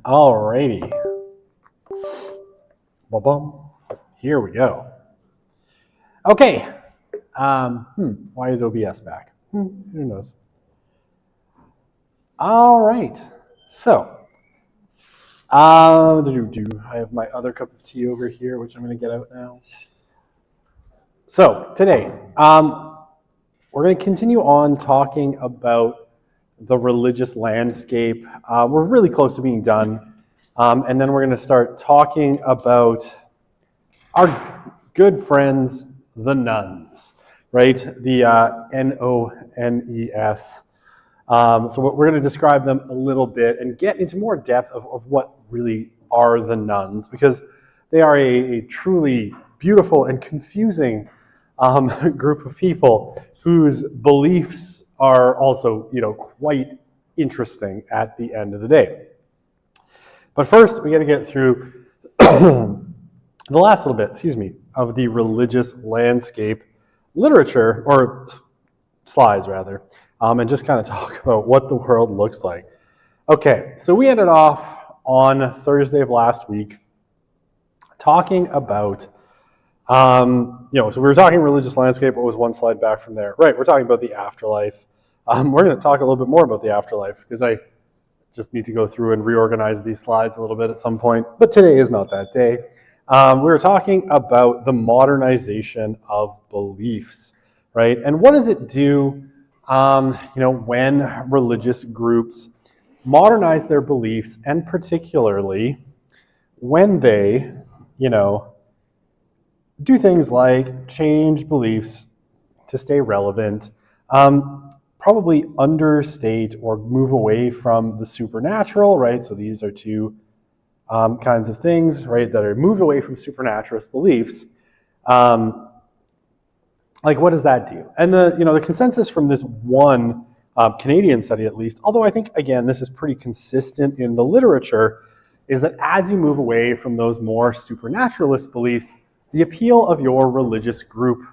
Alrighty. Ba-bum. Here we go. Okay. Why is OBS back? Who knows? All right. So, I have my other cup of tea over here, which I'm going to get out now. So, today, we're going to continue on talking about the religious landscape. We're really close to being done. And then we're going to start talking about our good friends, the nuns, right? The N-O-N-E-S. So we're going to describe them a little bit and get into more depth of what really are the nuns, because they are a truly beautiful and confusing group of people whose beliefs are also, quite interesting at the end of the day. But first, we got to get through the last little bit, of the religious landscape literature, or slides rather, and just kind of talk about what the world looks like. Okay, so we ended off on Thursday of last week talking about, so we were talking religious landscape. What was one slide back from there? Right, we're talking about the afterlife. We're going to talk a little bit more about the afterlife because I just need to go through and reorganize these slides a little bit at some point, but today is not that day. We were talking about the modernization of beliefs, right? And what does it do, when religious groups modernize their beliefs, and particularly when they, do things like change beliefs to stay relevant, probably understate or move away from the supernatural, right? So these are two kinds of things, right, that are moved away from supernaturalist beliefs. Like, what does that do? And the consensus from this one Canadian study, at least, although I think, again, this is pretty consistent in the literature, is that as you move away from those more supernaturalist beliefs, the appeal of your religious group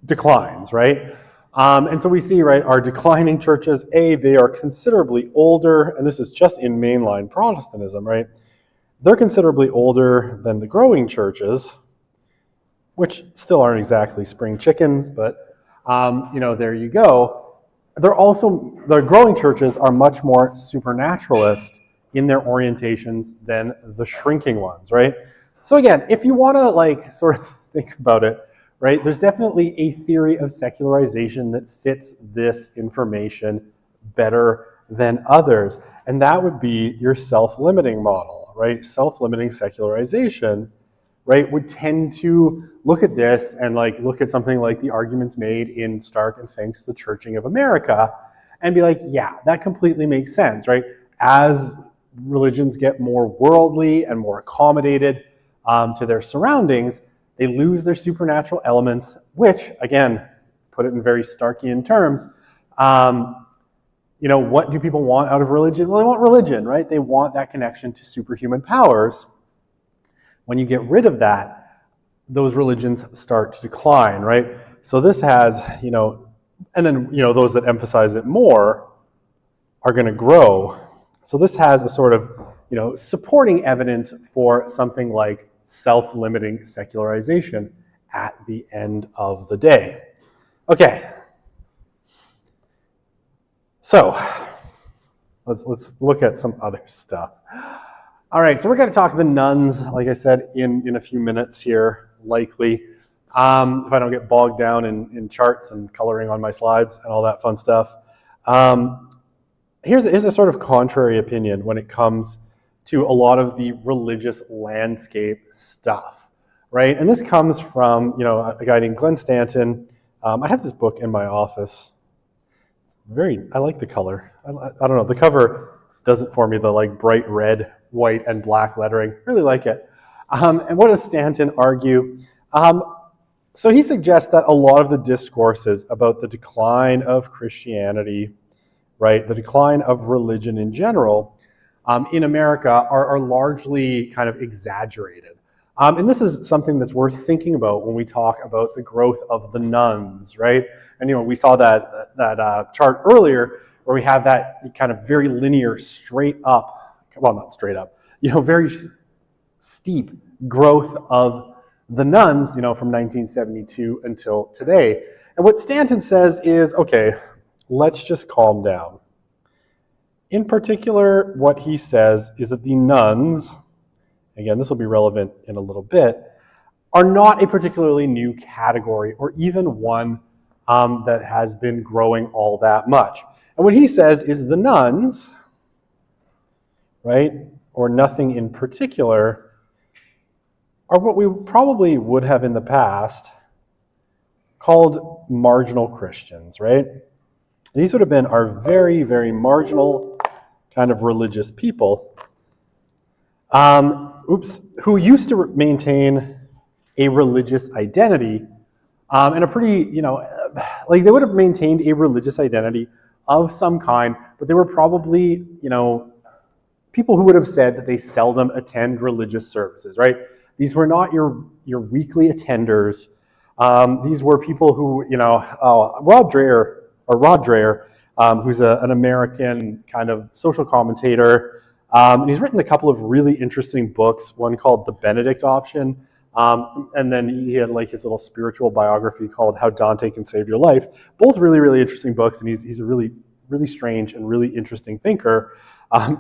declines, right? And so we see, right, our declining churches, they are considerably older, and this is just in mainline Protestantism, right? They're considerably older than the growing churches, which still aren't exactly spring chickens, but, there you go. The growing churches are much more supernaturalist in their orientations than the shrinking ones, right? So again, if you want to, sort of think about it, right, there's definitely a theory of secularization that fits this information better than others. And that would be your self-limiting model, right? Self-limiting secularization, right, would tend to look at this and look at something like the arguments made in Stark and Fink's The Churching of America and be like, yeah, that completely makes sense, right? As religions get more worldly and more accommodated to their surroundings, they lose their supernatural elements, which, again, put it in very Starkian terms, what do people want out of religion? Well, they want religion, right? They want that connection to superhuman powers. When you get rid of that, those religions start to decline, right? So this has, and then, those that emphasize it more are going to grow. So this has a sort of, supporting evidence for something like self-limiting secularization at the end of the day. Okay. So let's look at some other stuff. All right, so we're going to talk to the nuns, like I said, in a few minutes here, likely. If I don't get bogged down in charts and coloring on my slides and all that fun stuff. Here's a sort of contrary opinion when it comes to a lot of the religious landscape stuff, right? And this comes from, a guy named Glenn Stanton. I have this book in my office. I like the color. I don't know, the cover does it for me, the bright red, white, and black lettering. Really like it. And what does Stanton argue? So he suggests that a lot of the discourses about the decline of Christianity right, the decline of religion in general in America are largely kind of exaggerated. And this is something that's worth thinking about when we talk about the growth of the nuns, right? And we saw that chart earlier where we have that kind of very linear, straight up, well, not straight up, very steep growth of the nuns, from 1972 until today. And what Stanton says is, okay, let's just calm down. In particular, what he says is that the nuns, again, this will be relevant in a little bit, are not a particularly new category or even one that has been growing all that much. And what he says is the nuns, right, or nothing in particular, are what we probably would have in the past called marginal Christians, right? These would have been our very, very marginal kind of religious people who used to maintain a religious identity and a pretty, they would have maintained a religious identity of some kind, but they were probably, people who would have said that they seldom attend religious services, right? These were not your weekly attenders. These were people who, Rod Dreher, who's an American kind of social commentator. And he's written a couple of really interesting books, one called The Benedict Option, and then he had like his little spiritual biography called How Dante Can Save Your Life. Both really, really interesting books, and he's a really, really strange and really interesting thinker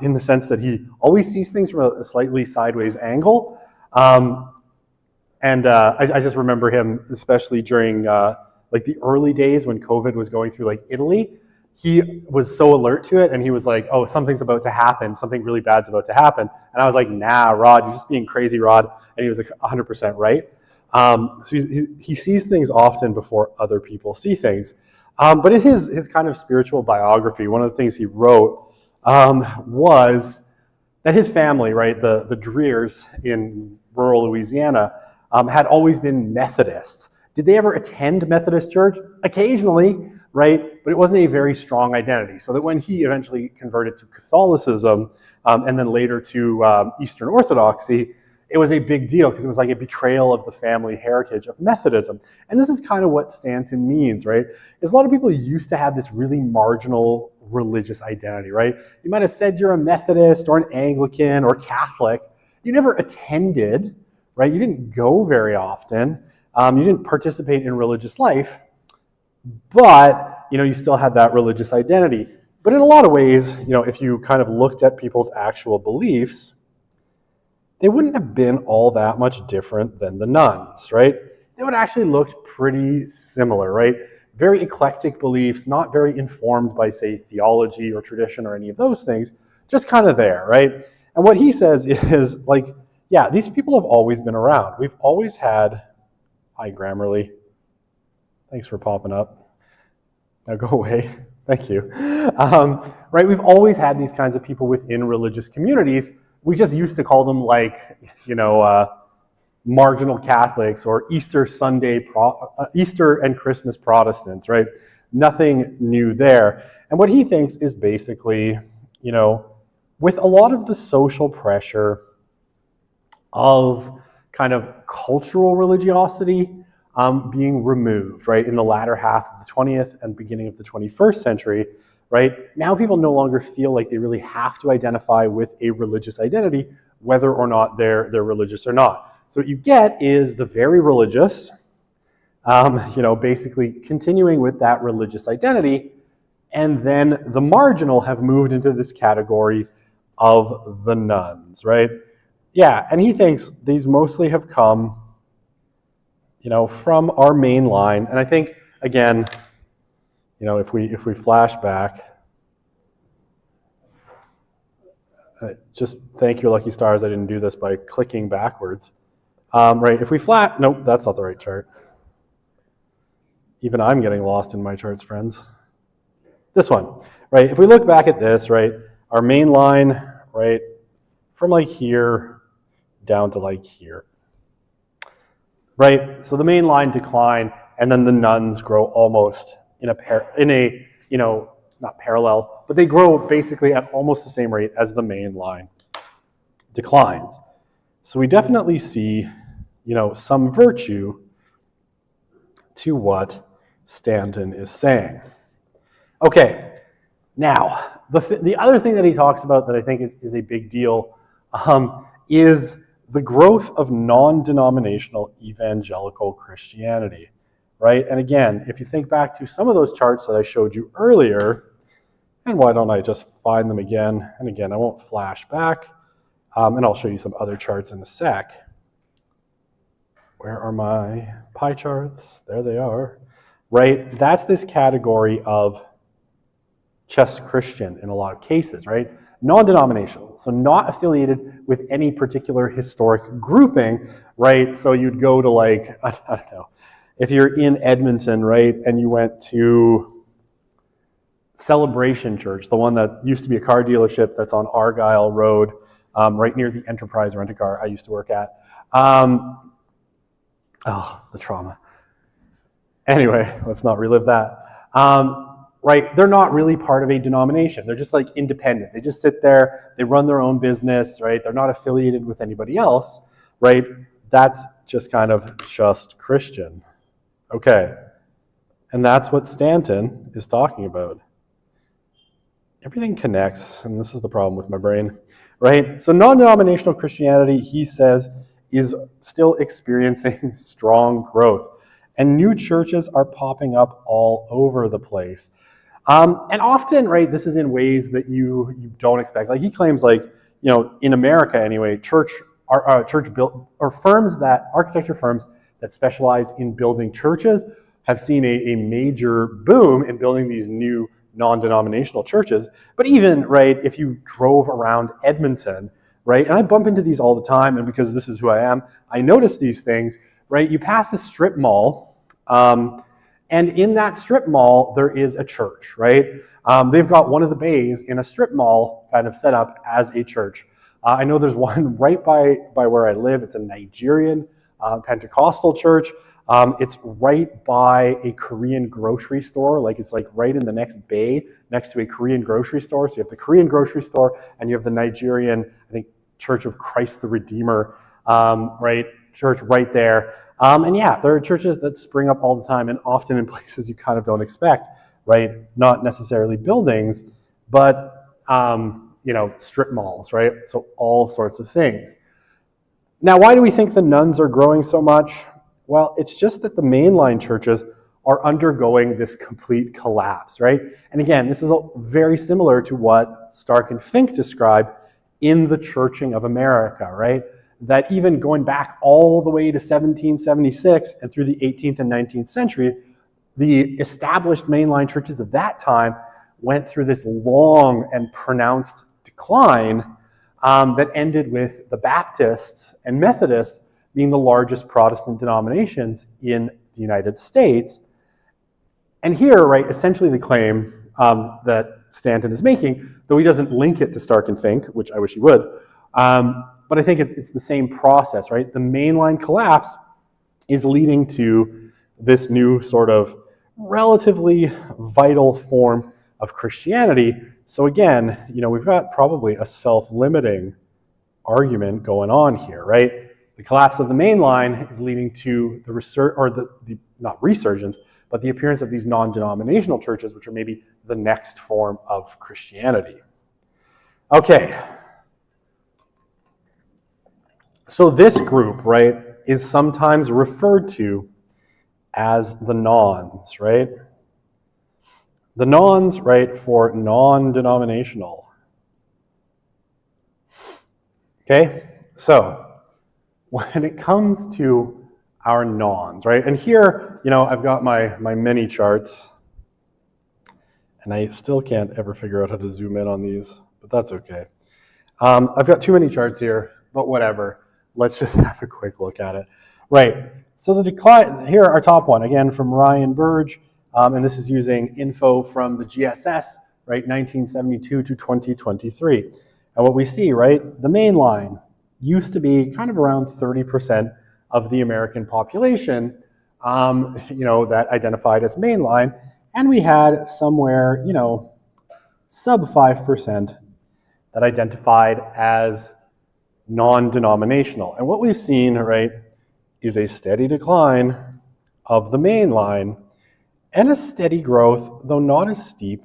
in the sense that he always sees things from a slightly sideways angle. I just remember him, especially during like the early days when COVID was going through like Italy. He was so alert to it, and he was like, oh, something's about to happen. Something really bad's about to happen. And I was like, nah, Rod, you're just being crazy, Rod. And he was like 100% right. So he sees things often before other people see things. But in his kind of spiritual biography, one of the things he wrote was that his family, right, the Drehers in rural Louisiana, had always been Methodists. Did they ever attend Methodist church? Occasionally, right? But it wasn't a very strong identity. So that when he eventually converted to Catholicism and then later to Eastern Orthodoxy, it was a big deal because it was like a betrayal of the family heritage of Methodism. And this is kind of what Stanton means, right? Is a lot of people used to have this really marginal religious identity, right? You might have said you're a Methodist or an Anglican or Catholic. You never attended, right? You didn't go very often. You didn't participate in religious life, but you still had that religious identity. But in a lot of ways, if you kind of looked at people's actual beliefs, they wouldn't have been all that much different than the nuns, right? They would actually look pretty similar, right? Very eclectic beliefs, not very informed by, say, theology or tradition or any of those things, just kind of there, right? And what he says is like, yeah, these people have always been around. We've always had, hi Grammarly, thanks for popping up. Now go away, thank you. Right, we've always had these kinds of people within religious communities. We just used to call them like, marginal Catholics or Easter and Christmas Protestants, right? Nothing new there. And what he thinks is basically, with a lot of the social pressure of kind of cultural religiosity being removed, right, in the latter half of the 20th and beginning of the 21st century, right? Now people no longer feel like they really have to identify with a religious identity, whether or not they're religious or not. So what you get is the very religious, basically continuing with that religious identity, and then the marginal have moved into this category of the nuns, right? Yeah, and he thinks these mostly have come, from our main line. And I think, again, if we flash back, just thank your lucky stars I didn't do this by clicking backwards. Right, if we nope, that's not the right chart. Even I'm getting lost in my charts, friends. This one, right? If we look back at this, right, our main line, right, from like here down to like here, right? So the main line decline, and then the nuns grow almost in a not parallel, but they grow basically at almost the same rate as the main line declines. So we definitely see, some virtue to what Stanton is saying. Okay, now, the other thing that he talks about that I think is a big deal is the growth of non-denominational evangelical Christianity, right? And again, if you think back to some of those charts that I showed you earlier, and why don't I just find them again? And again, I won't flash back, and I'll show you some other charts in a sec. Where are my pie charts? There they are, right? That's this category of just Christian in a lot of cases, right? Non-denominational, so not affiliated with any particular historic grouping, right? So you'd go to I don't know, if you're in Edmonton, right, and you went to Celebration Church, the one that used to be a car dealership that's on Argyle Road, right near the Enterprise Rent-A-Car I used to work at. The trauma. Anyway, let's not relive that. Right, they're not really part of a denomination. They're just independent. They just sit there, they run their own business, right? They're not affiliated with anybody else, right? That's just kind of just Christian. Okay, and that's what Stanton is talking about. Everything connects, and this is the problem with my brain, right? So non-denominational Christianity, he says, is still experiencing strong growth. And new churches are popping up all over the place. And often, right, this is in ways that you don't expect. He claims, in America anyway, architecture firms that specialize in building churches have seen a major boom in building these new non-denominational churches. But even, right, if you drove around Edmonton, right, and I bump into these all the time, and because this is who I am, I notice these things, right? You pass a strip mall, and in that strip mall, there is a church, right? They've got one of the bays in a strip mall kind of set up as a church. I know there's one right by where I live. It's a Nigerian Pentecostal church. It's right by a Korean grocery store. It's right in the next bay next to a Korean grocery store. So you have the Korean grocery store and you have the Nigerian, I think, Church of Christ the Redeemer, right? Church right there. And yeah, there are churches that spring up all the time and often in places you kind of don't expect, right? Not necessarily buildings, but, strip malls, right? So all sorts of things. Now, why do we think the nuns are growing so much? Well, it's just that the mainline churches are undergoing this complete collapse, right? And again, this is very similar to what Stark and Fink described in the Churching of America, right? That even going back all the way to 1776 and through the 18th and 19th century, the established mainline churches of that time went through this long and pronounced decline that ended with the Baptists and Methodists being the largest Protestant denominations in the United States. And here, right, essentially the claim that Stanton is making, though he doesn't link it to Stark and Fink, which I wish he would, but I think it's the same process, right? The mainline collapse is leading to this new sort of relatively vital form of Christianity. So again, we've got probably a self-limiting argument going on here, right? The collapse of the mainline is leading to the not resurgence, but the appearance of these non-denominational churches, which are maybe the next form of Christianity. Okay. So this group, right, is sometimes referred to as the nons, right? The nons, right, for non-denominational. Okay, so when it comes to our nons, right, and here, I've got my mini charts, and I still can't ever figure out how to zoom in on these, but that's okay. I've got too many charts here, but whatever. Let's just have a quick look at it. Right, so the decline, here our top one, again from Ryan Burge, and this is using info from the GSS, right, 1972 to 2023. And what we see, right, the main line used to be kind of around 30% of the American population, that identified as mainline, and we had somewhere, sub 5% that identified as non-denominational. And what we've seen, right, is a steady decline of the main line and a steady growth, though not as steep,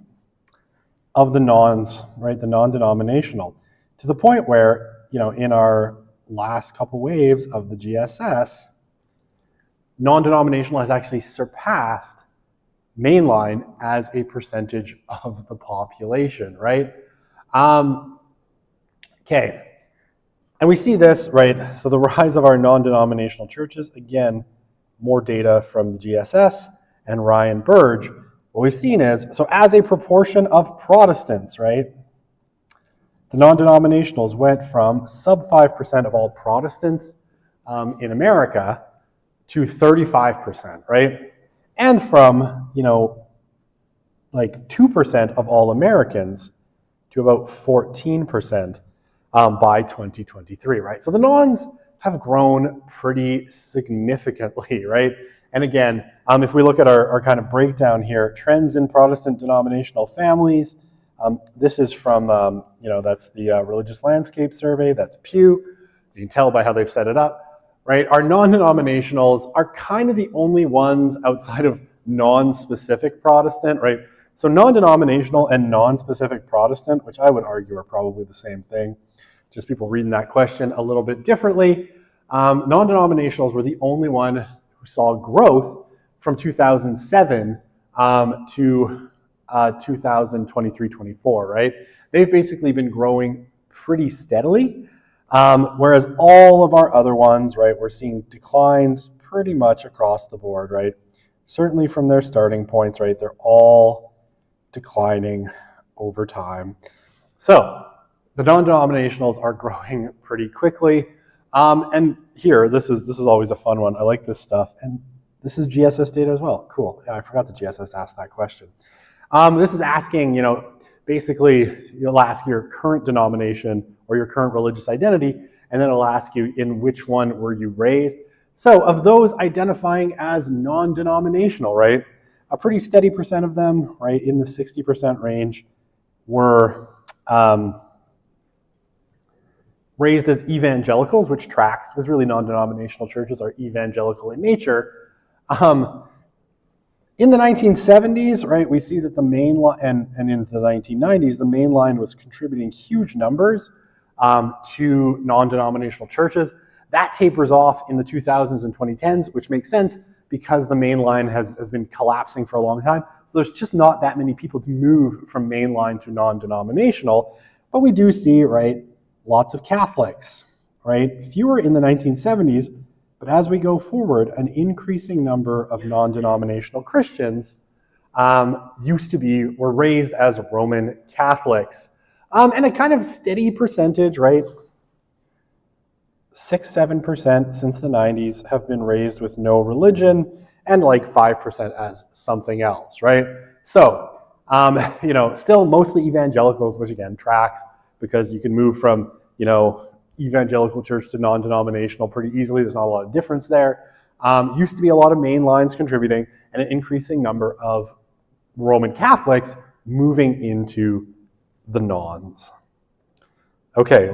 of the nons, right, the non-denominational, to the point where, in our last couple waves of the GSS, non-denominational has actually surpassed mainline as a percentage of the population, right? Okay. And we see this, right? So the rise of our non-denominational churches, again, more data from the GSS and Ryan Burge. What we've seen is, so as a proportion of Protestants, right, the non-denominationals went from sub 5% of all Protestants in America to 35%, right? And from, like 2% of all Americans to about 14% by 2023, right? So the nons have grown pretty significantly, right? And again, if we look at our kind of breakdown here, trends in Protestant denominational families, this is from, that's the Religious Landscape Survey, that's Pew. You can tell by how they've set it up, right? Our non-denominationals are kind of the only ones outside of non-specific Protestant, right? So non-denominational and non-specific Protestant, which I would argue are probably the same thing, just people reading that question a little bit differently. Non-denominationals were the only one who saw growth from 2007 to 2023-24, right? They've basically been growing pretty steadily, whereas all of our other ones, right, we're seeing declines pretty much across the board, right? Certainly from their starting points, right, they're all declining over time. So the non-denominationals are growing pretty quickly. And here, this is always a fun one. I like this stuff. And this is GSS data as well. Cool. Yeah, I forgot that GSS asked that question. This is asking, basically, you'll ask your current denomination or your current religious identity, and then it'll ask you in which one were you raised. So of those identifying as non-denominational, right, a pretty steady percent of them, right, in the 60% range, were raised as evangelicals, which tracks, because really non-denominational churches are evangelical in nature. In the 1970s, right, we see that the main line, and in the 1990s, the main line was contributing huge numbers to non-denominational churches. That tapers off in the 2000s and 2010s, which makes sense because the main line has been collapsing for a long time. So there's just not that many people to move from mainline to non-denominational. But we do see, right, lots of Catholics, right? Fewer in the 1970s, but as we go forward, an increasing number of non-denominational Christians were raised as Roman Catholics. And a kind of steady percentage, right? 6-7% since the 90s have been raised with no religion, and like 5% as something else, right? So, still mostly evangelicals, which again tracks because you can move from, evangelical church to non-denominational pretty easily. There's not a lot of difference there. Used to be a lot of main lines contributing and an increasing number of Roman Catholics moving into the nons. Okay.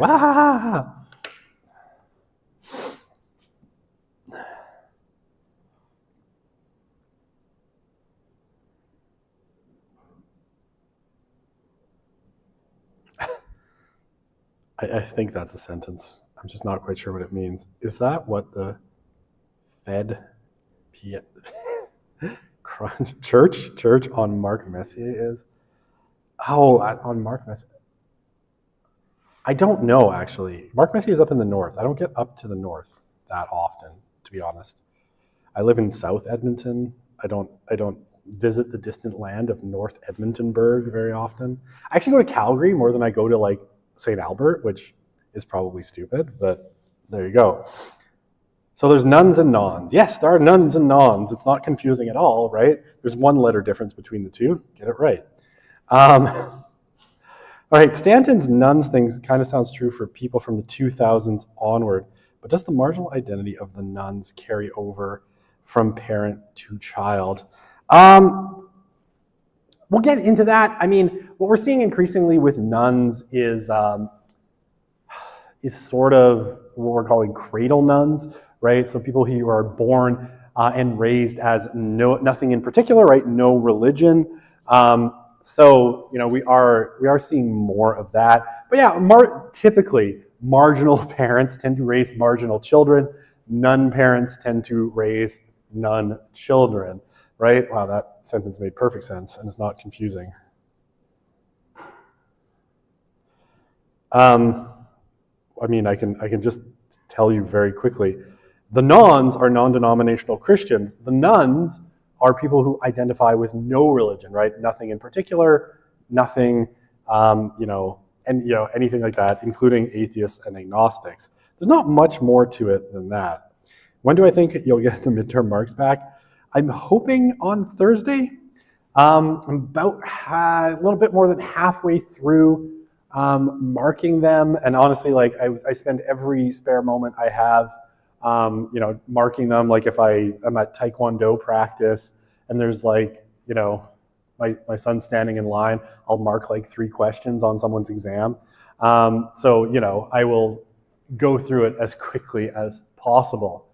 I think that's a sentence. I'm just not quite sure what it means. Is that what the church on Mark Messier is? Oh, on Mark Messier. I don't know, actually. Mark Messier is up in the north. I don't get up to the north that often, to be honest. I live in South Edmonton. I don't visit the distant land of North Edmontonburg very often. I actually go to Calgary more than I go to like St. Albert, which is probably stupid, but there you go. So there's nuns and nons. Yes, there are nuns and nons. It's not confusing at all, right? There's one letter difference between the two. Get it right. All right, Stanton's nuns thing kind of sounds true for people from the 2000s onward, but does the marginal identity of the nuns carry over from parent to child? We'll get into that. I mean, what we're seeing increasingly with nuns is sort of what we're calling cradle nuns, right? So people who are born and raised as nothing in particular, right? No religion. So we are seeing more of that. But yeah, typically marginal parents tend to raise marginal children. Nun parents tend to raise nun children, right? Wow, that sentence made perfect sense and is not confusing. I mean, I can just tell you very quickly. The nones are non-denominational Christians. The nuns are people who identify with no religion, right? Nothing in particular, nothing, anything like that, including atheists and agnostics. There's not much more to it than that. When do I think you'll get the midterm marks back? I'm hoping on Thursday. I'm about a little bit more than halfway through marking them, and honestly, like I spend every spare moment I have, marking them. Like if I'm at Taekwondo practice and there's like, my son's standing in line, I'll mark like 3 questions on someone's exam. So I will go through it as quickly as possible.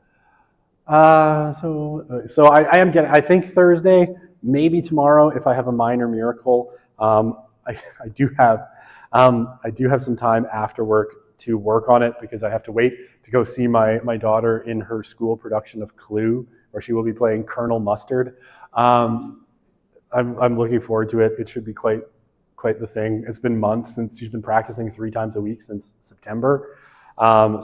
So I am getting, I think Thursday, maybe tomorrow if I have a minor miracle. I do have some time after work to work on it because I have to wait to go see my daughter in her school production of Clue, where she will be playing Colonel Mustard. I'm looking forward to it. It should be quite the thing. It's been months since she's been practicing 3 times a week since September. And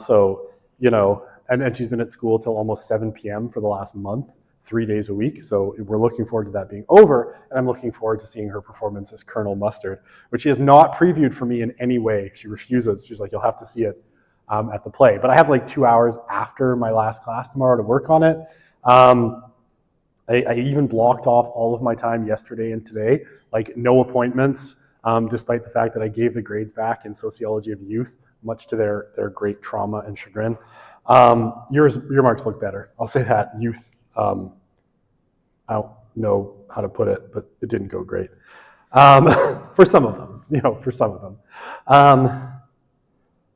she's been at school till almost 7 p.m. for the last month, 3 days a week. So we're looking forward to that being over, and I'm looking forward to seeing her performance as Colonel Mustard, which she has not previewed for me in any way. She refuses. She's like, you'll have to see it at the play. But I have like 2 hours after my last class tomorrow to work on it. I even blocked off all of my time yesterday and today, like no appointments, despite the fact that I gave the grades back in sociology of youth, much to their great trauma and chagrin. Your marks look better. I'll say that. Youth, I don't know how to put it, but it didn't go great. For some of them,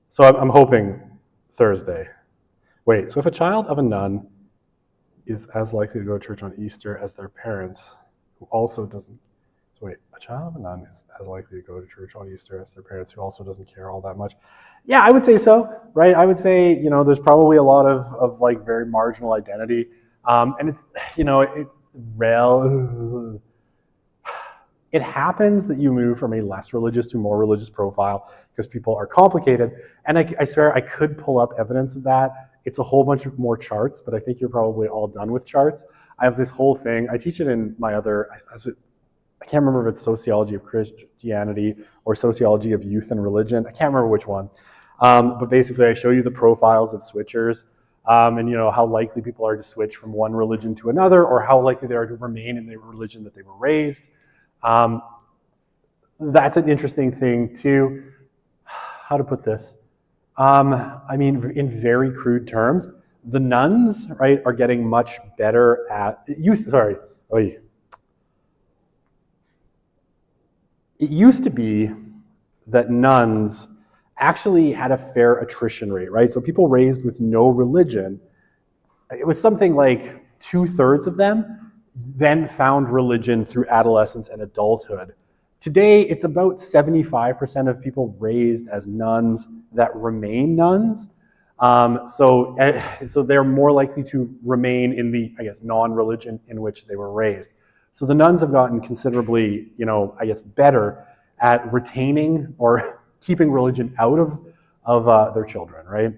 So I'm hoping Thursday. Wait, so if a child of a nun is as likely to go to church on Easter as their parents, who also doesn't, a child of a nun is as likely to go to church on Easter as their parents, who also doesn't care all that much. Yeah, I would say so, right? I would say, there's probably a lot of like very marginal identity. And it's, it happens that you move from a less religious to more religious profile because people are complicated. And I swear I could pull up evidence of that. It's a whole bunch of more charts, but I think you're probably all done with charts. I have this whole thing. I teach it in my other, I can't remember if it's sociology of Christianity or sociology of youth and religion. I can't remember which one. But basically I show you the profiles of switchers and how likely people are to switch from one religion to another, or how likely they are to remain in the religion that they were raised. That's an interesting thing too. How to put this? I mean, in very crude terms, the nuns, right, are getting much better at It used to be that nuns actually had a fair attrition rate, right? So people raised with no religion, it was something like 2/3 of them then found religion through adolescence and adulthood. Today, it's about 75% of people raised as nuns that remain nuns. So they're more likely to remain in the, non-religion in which they were raised. So the nuns have gotten considerably, better at retaining or keeping religion out of their children, right?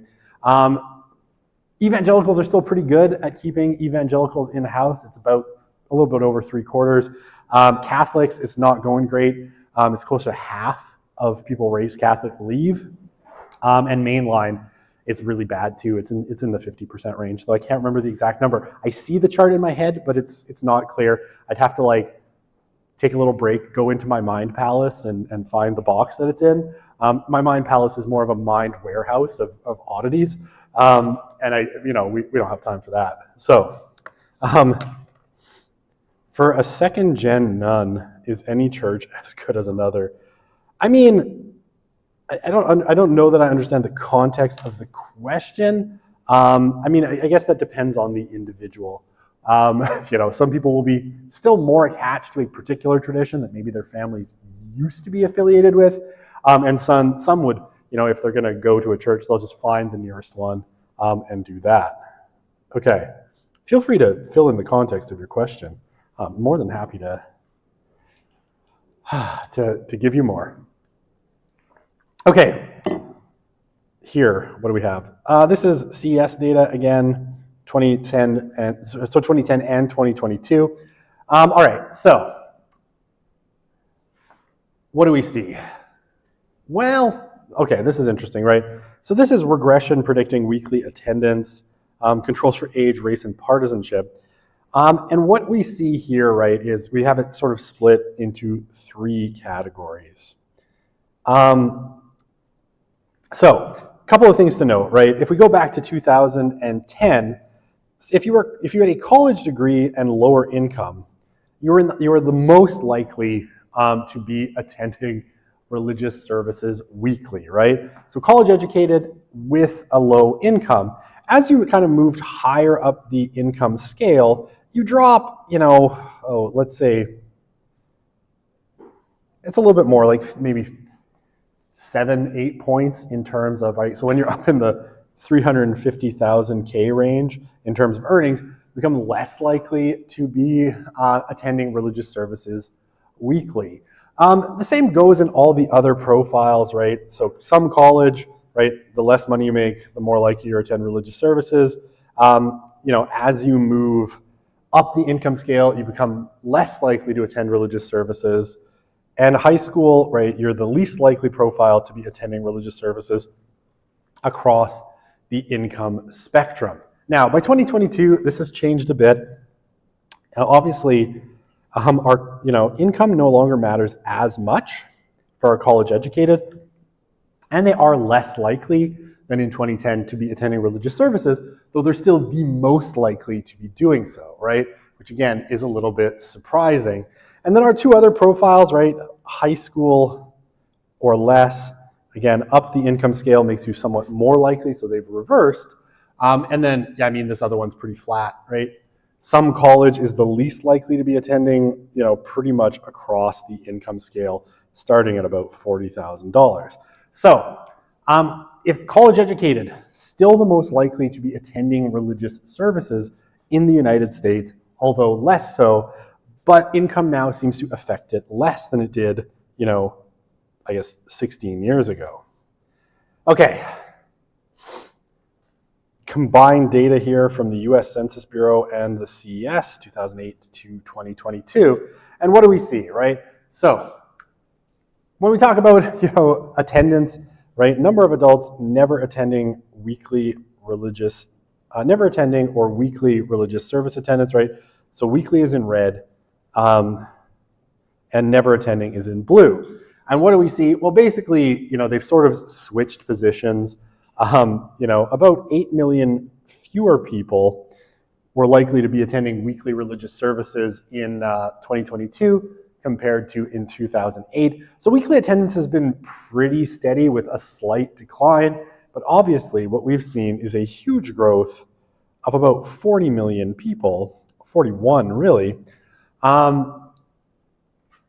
Evangelicals are still pretty good at keeping evangelicals in the house. It's about a little bit over 3/4. Catholics, it's not going great. It's close to half of people raised Catholic leave. And mainline, it's really bad too. It's in the 50% range, though I can't remember the exact number. I see the chart in my head, but it's not clear. I'd have to take a little break, go into my mind palace and find the box that it's in. My mind palace is more of a mind warehouse of oddities. And we don't have time for that. So For a second gen nun, is any church as good as another? I mean, I don't know that I understand the context of the question. I mean, I guess that depends on the individual. Some people will be still more attached to a particular tradition that maybe their families used to be affiliated with, and some would, if they're going to go to a church, they'll just find the nearest one and do that. Okay, feel free to fill in the context of your question. I'm more than happy to give you more. Okay, here, what do we have? This is CES data again, 2010 and 2022. All right, so what do we see? Well, okay, this is interesting, right? So this is regression predicting weekly attendance, controls for age, race, and partisanship. And what we see here, right, is we have it sort of split into 3 categories. So, a couple of things to note, right? If we go back to 2010, if you had a college degree and lower income, you were the most likely to be attending religious services weekly, right? So college educated with a low income. As you kind of moved higher up the income scale, you drop, let's say, it's a little bit more, like maybe 7-8 points in terms of, right? So when you're up in the 350,000 K range in terms of earnings, you become less likely to be attending religious services weekly. The same goes in all the other profiles, right? So some college, right? The less money you make, the more likely you attend religious services. As you move up the income scale, you become less likely to attend religious services. And high school, right, you're the least likely profile to be attending religious services across the income spectrum. Now, by 2022, this has changed a bit. Now, obviously, our income no longer matters as much for our college educated, and they are less likely than in 2010 to be attending religious services, though they're still the most likely to be doing so, right? Which again is a little bit surprising. And then our 2 other profiles, right? High school or less, again, up the income scale makes you somewhat more likely, so they've reversed. And then, this other one's pretty flat, right? Some college is the least likely to be attending, pretty much across the income scale, starting at about $40,000. So, if college educated, still the most likely to be attending religious services in the United States, although less so, but income now seems to affect it less than it did, 16 years ago. Okay. Combined data here from the US Census Bureau and the CES, 2008 to 2022. And what do we see, right? So, when we talk about, attendance, right? Number of adults never attending or weekly religious service attendance, right? So weekly is in red, and never attending is in blue. And what do we see? Well, basically, they've sort of switched positions. About 8 million fewer people were likely to be attending weekly religious services in 2022 compared to in 2008. So weekly attendance has been pretty steady with a slight decline, but obviously what we've seen is a huge growth of about 40 million people, 41 really,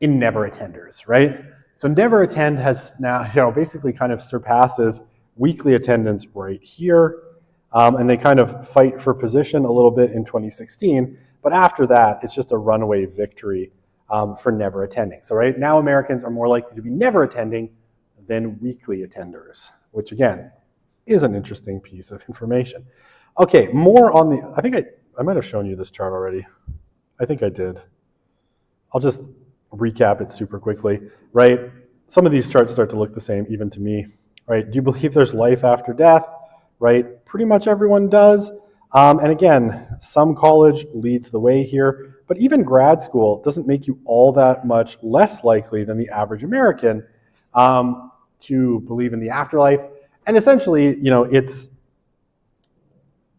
in never attenders, right? So never attend has now, basically kind of surpasses weekly attendance right here, and they kind of fight for position a little bit in 2016, but after that, it's just a runaway victory for never attending. So right now, Americans are more likely to be never attending than weekly attenders, which again, is an interesting piece of information. Okay, more on the, I think I might have shown you this chart already. I think I did. I'll just recap it super quickly, right? Some of these charts start to look the same even to me, right? Do you believe there's life after death, right? Pretty much everyone does. And again, some college leads the way here, but even grad school doesn't make you all that much less likely than the average American to believe in the afterlife. And essentially, it's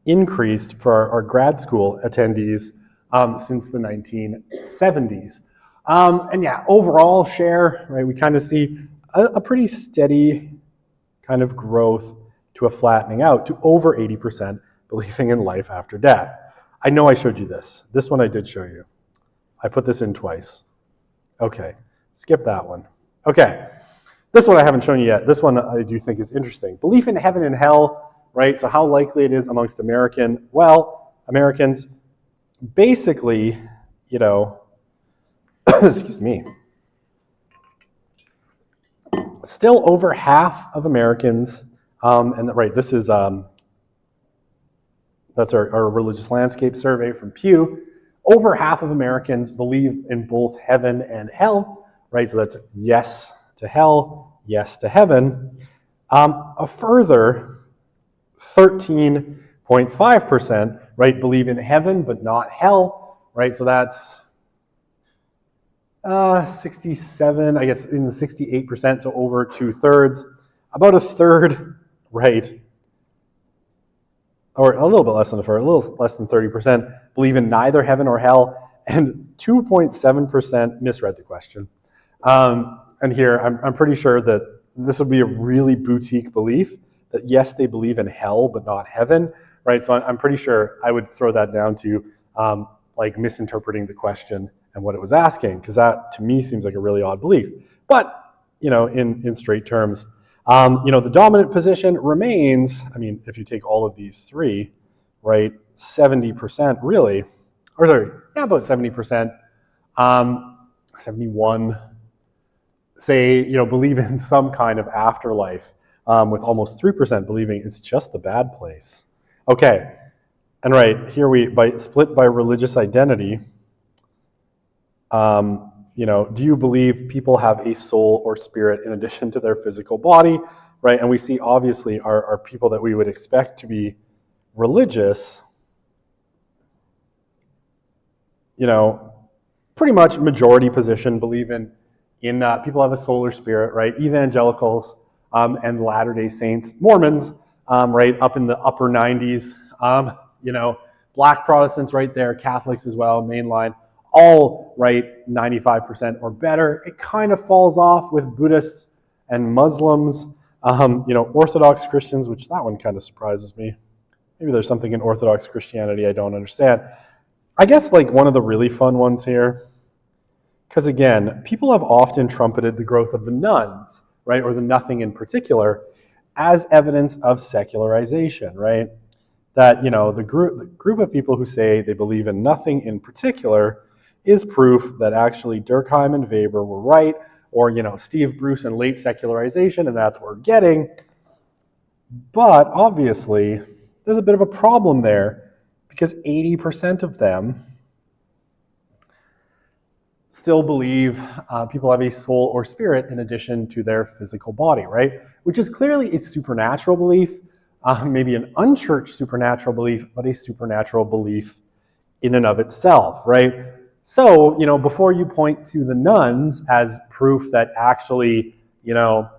increased for our grad school attendees since the 1970s. And yeah, overall share, right, we kind of see a pretty steady kind of growth to a flattening out to over 80% believing in life after death. I know I showed you this. This one I did show you. I put this in twice. Okay, skip that one. Okay, this one I haven't shown you yet. This one I do think is interesting. Belief in heaven and hell, right? So how likely it is amongst Americans, basically, you know, excuse me, still over half of Americans, right, this is, that's our religious landscape survey from Pew. Over half of Americans believe in both heaven and hell, right? So that's yes to hell, yes to heaven. A further 13.5%, right, believe in heaven but not hell, right? So that's 67, I guess in the 68%, so over 2/3. About a third, right, or a little bit less than a third, a little less than 30%, believe in neither heaven or hell, and 2.7% misread the question. And here, I'm pretty sure that this would be a really boutique belief, that yes, they believe in hell, but not heaven, right? So I'm pretty sure I would throw that down to like misinterpreting the question and what it was asking, because that, to me, seems like a really odd belief. But, you know, in straight terms, you know, the dominant position remains, I mean, if you take all of these three, right, 70% really, or sorry, yeah, about 70%, 71 say, you know, believe in some kind of afterlife, with almost 3% believing it's just the bad place. Okay, and right, here split by religious identity, you know, do you believe people have a soul or spirit in addition to their physical body, right? And we see obviously our people that we would expect to be religious, you know, pretty much majority position believe in people have a soul or spirit, right? Evangelicals and Latter-day Saints, Mormons, right, up in the upper 90s, you know, Black Protestants right there, Catholics as well, mainline, all right, 95% or better. It kind of falls off with Buddhists and Muslims, you know, Orthodox Christians, which that one kind of surprises me. Maybe there's something in Orthodox Christianity I don't understand. I guess like one of the really fun ones here, because again, people have often trumpeted the growth of the nuns, right, or the nothing in particular, as evidence of secularization, right? That, you know, the group of people who say they believe in nothing in particular is proof that actually Durkheim and Weber were right, or, you know, Steve Bruce and late secularization, and that's what we're getting. But obviously, there's a bit of a problem there, because 80% of them still believe people have a soul or spirit in addition to their physical body, right? Which is clearly a supernatural belief, maybe an unchurched supernatural belief, but a supernatural belief in and of itself, right? So, you know, before you point to the nuns as proof that actually, you know,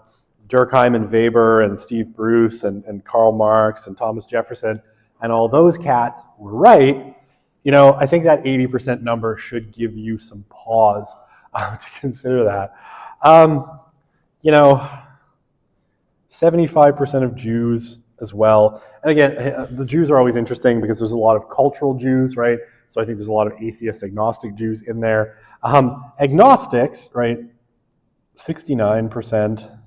Durkheim and Weber and Steve Bruce and Karl Marx and Thomas Jefferson and all those cats were right, you know, I think that 80% number should give you some pause to consider that. You know, 75% of Jews as well. And again, the Jews are always interesting because there's a lot of cultural Jews, right? So I think there's a lot of atheist, agnostic Jews in there. Agnostics, right, 69%,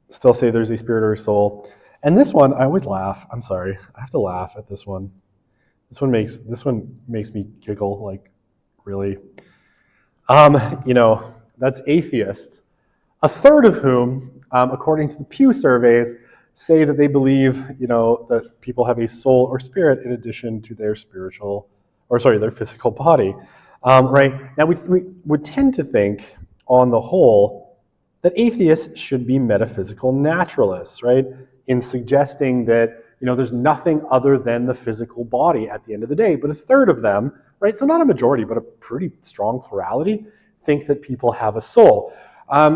still say there's a spirit or a soul. And this one, I always laugh. I'm sorry, I have to laugh at this one. This one makes me giggle, like, really. You know, that's atheists, a third of whom, according to the Pew surveys, say that they believe, you know, that people have a soul or spirit in addition to their their physical body, right? Now, we would tend to think, on the whole, that atheists should be metaphysical naturalists, right? In suggesting that, you know, there's nothing other than the physical body at the end of the day. But a third of them, right, so not a majority, but a pretty strong plurality, think that people have a soul.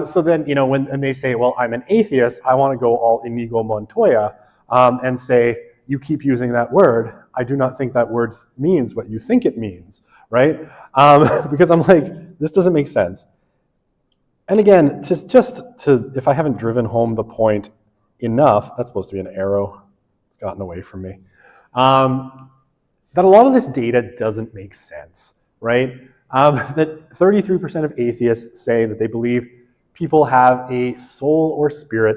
So then, you know, when they say, well, I'm an atheist, I want to go all Inigo Montoya and say, you keep using that word. I do not think that word means what you think it means, right? Because I'm like, this doesn't make sense. And again, just to, if I haven't driven home the point enough, that's supposed to be an arrow. It's gotten away from me. That a lot of this data doesn't make sense, right? That 33% of atheists say that they believe people have a soul or spirit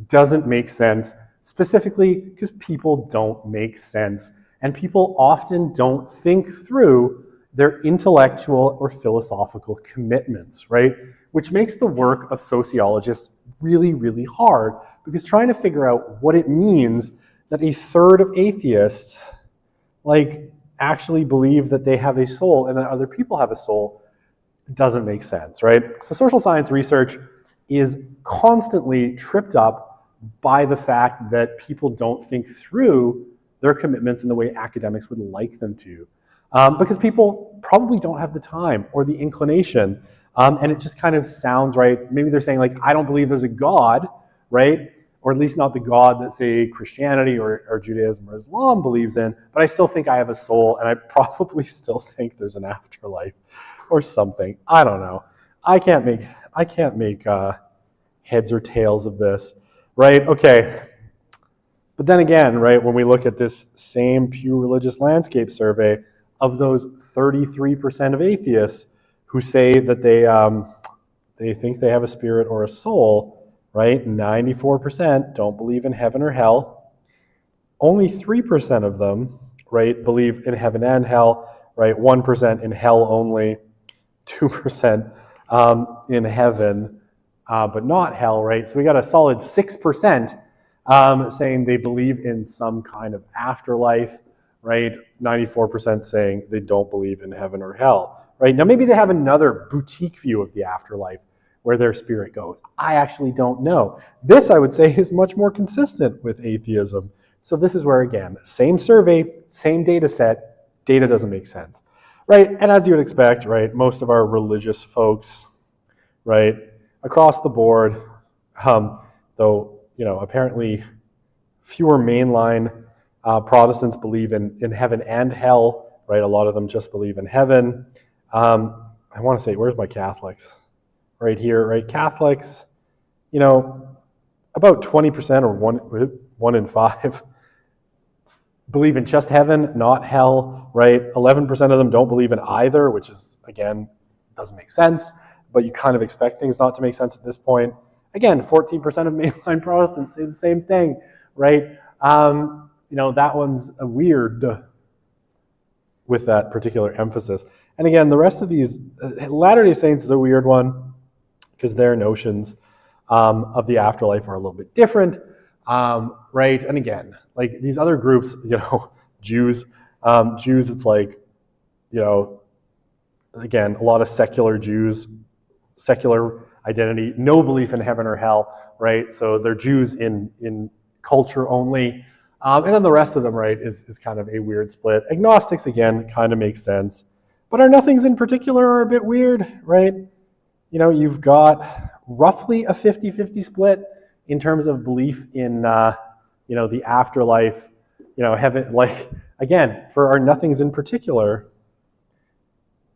doesn't make sense, specifically because people don't make sense. And people often don't think through their intellectual or philosophical commitments, right? Which makes the work of sociologists really, really hard, because trying to figure out what it means that a third of atheists actually believe that they have a soul and that other people have a soul doesn't make sense, right? So social science research is constantly tripped up by the fact that people don't think through their commitments in the way academics would like them to. Because people probably don't have the time or the inclination, and it just kind of sounds right. Maybe they're saying, I don't believe there's a God, right? Or at least not the God that, say, Christianity or Judaism or Islam believes in, but I still think I have a soul, and I probably still think there's an afterlife or something. I don't know. I can't make heads or tails of this, right? Okay. But then again, right, when we look at this same Pew Religious Landscape survey, of those 33% of atheists who say that they think they have a spirit or a soul, right? 94% don't believe in heaven or hell. Only 3% of them, right, believe in heaven and hell, right? 1% in hell only, 2% in heaven, but not hell, right? So we got a solid 6% saying they believe in some kind of afterlife, right? 94% saying they don't believe in heaven or hell, right? Now maybe they have another boutique view of the afterlife where their spirit goes. I actually don't know. This, I would say, is much more consistent with atheism. So this is where, again, same survey, same data set, data doesn't make sense, right? And as you would expect, right, most of our religious folks, right, across the board, though, apparently fewer mainline Protestants believe in heaven and hell, right? A lot of them just believe in heaven. I want to say, where's my Catholics? Right here, right? Catholics, about 20% or one in five believe in just heaven, not hell, right? 11% of them don't believe in either, which is, again, doesn't make sense, but you kind of expect things not to make sense at this point. Again, 14% of mainline Protestants say the same thing, right? That one's a weird with that particular emphasis. And again, the rest of these, Latter-day Saints is a weird one because their notions of the afterlife are a little bit different, right? And again, these other groups, Jews, it's again, a lot of secular Jews, secular identity, no belief in heaven or hell, right? So they're Jews in culture only. And then the rest of them, right, is kind of a weird split. Agnostics, again, kind of makes sense. But our nothings in particular are a bit weird, right? You've got roughly a 50-50 split in terms of belief in, the afterlife, heaven. Again, for our nothings in particular,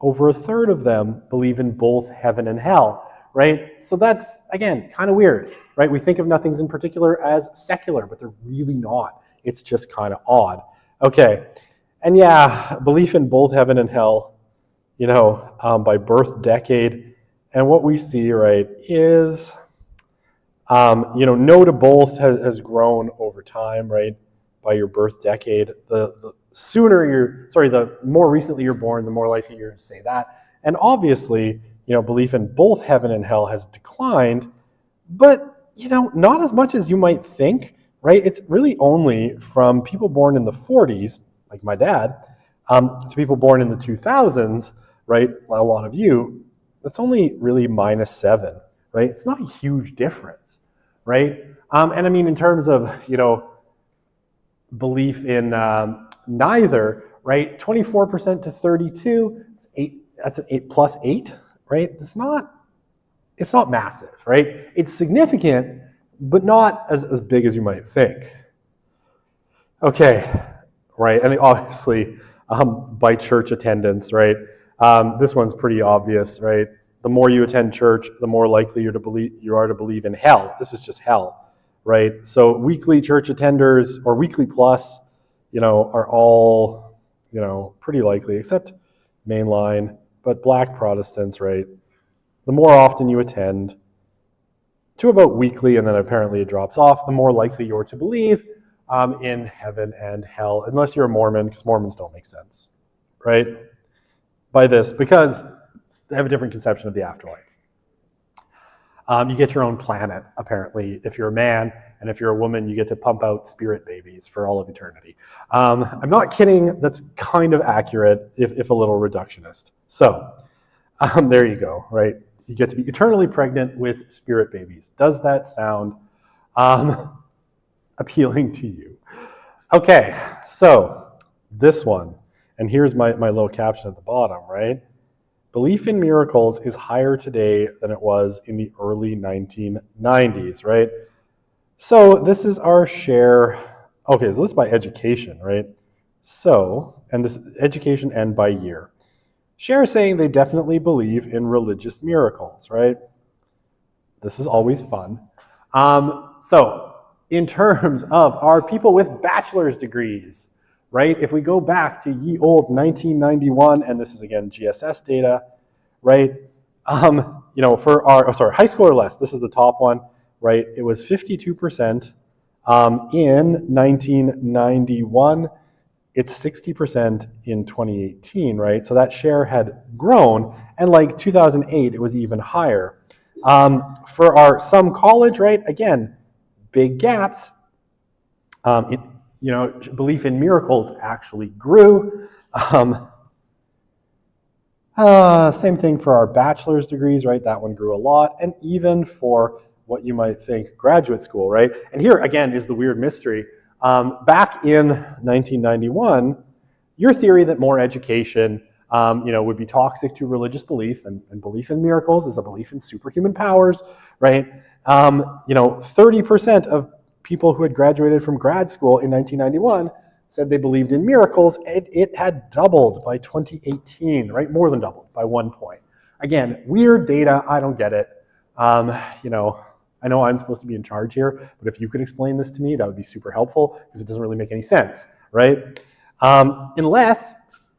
over a third of them believe in both heaven and hell, right? So that's, again, kind of weird, right? We think of nothings in particular as secular, but they're really not. It's just kind of odd. Okay, and yeah, belief in both heaven and hell, by birth decade. And what we see, right, is, no to both has grown over time, right, by your birth decade. The more recently you're born, the more likely you're to say that. And obviously, belief in both heaven and hell has declined, but, not as much as you might think. Right? It's really only from people born in the 40s, like my dad, to people born in the 2000s, right? A lot of you, that's only really -7, right? It's not a huge difference, right? And I mean, in terms of, belief in neither, right? 24% to 32, that's an 8 plus 8, right? It's not massive, right? It's significant, but not as big as you might think. Okay, right, and obviously by church attendance, right? This one's pretty obvious, right? The more you attend church, the more likely you are to believe in hell. This is just hell, right? So weekly church attenders or weekly plus, are all, pretty likely, except mainline, but black Protestants, right? The more often you attend, to about weekly, and then apparently it drops off, the more likely you're to believe in heaven and hell, unless you're a Mormon, because Mormons don't make sense, right? By this, because they have a different conception of the afterlife. You get your own planet, apparently, if you're a man, and if you're a woman, you get to pump out spirit babies for all of eternity. I'm not kidding, that's kind of accurate, if a little reductionist. So, there you go, right? You get to be eternally pregnant with spirit babies. Does that sound appealing to you? Okay, so this one, and here's my little caption at the bottom, right? Belief in miracles is higher today than it was in the early 1990s, right? So this is our share. Okay, so this is by education, right? So, and this education and by year. Share saying they definitely believe in religious miracles, right? This is always fun. So, in terms of our people with bachelor's degrees, right? If we go back to ye old 1991, and this is again GSS data, right? For our, high school or less, this is the top one, right? It was 52% in 1991. It's 60% in 2018, right? So that share had grown, and like 2008, it was even higher. For some college, right? Again, big gaps. Belief in miracles actually grew. Same thing for our bachelor's degrees, right? That one grew a lot, and even for what you might think graduate school, right? And here again is the weird mystery. Back in 1991, your theory that more education, would be toxic to religious belief, and belief in miracles is a belief in superhuman powers, right? 30% of people who had graduated from grad school in 1991 said they believed in miracles. It had doubled by 2018, right? More than doubled by 1 point. Again, weird data. I don't get it. I know I'm supposed to be in charge here, but if you could explain this to me, that would be super helpful, because it doesn't really make any sense, right? Unless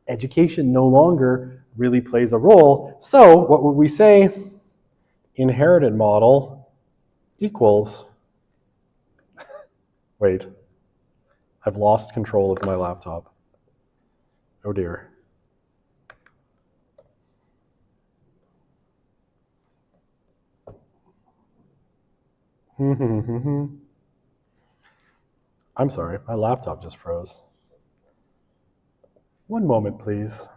education no longer really plays a role. So what would we say? Inherited model equals, wait, I've lost control of my laptop. Oh dear. I'm sorry, my laptop just froze. One moment, please.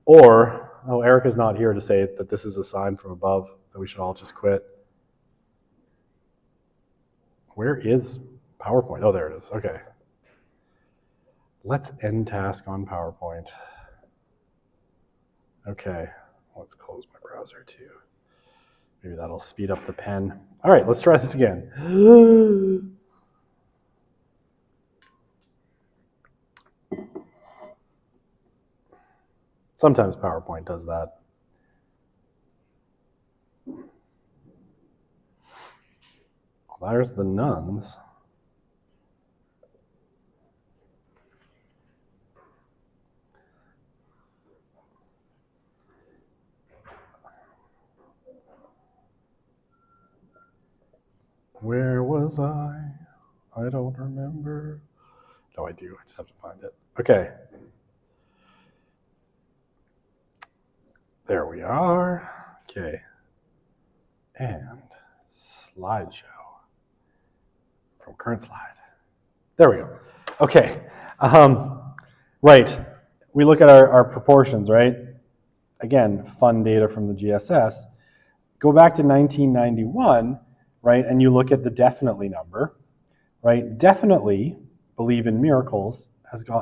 Or, Erica's not here to say that this is a sign from above, that we should all just quit. Where is PowerPoint? Oh, there it is. Okay. Let's end task on PowerPoint. Okay, let's close my browser too. Maybe that'll speed up the pen. All right, let's try this again. Sometimes PowerPoint does that. Well, there's the nuns. Where was I? I don't remember. No, I do. I just have to find it. Okay. There we are. Okay. And slideshow from current slide. There we go. Okay. Right. We look at our proportions, right? Again, fun data from the GSS. Go back to 1991, right? And you look at the definitely number, right? Definitely believe in miracles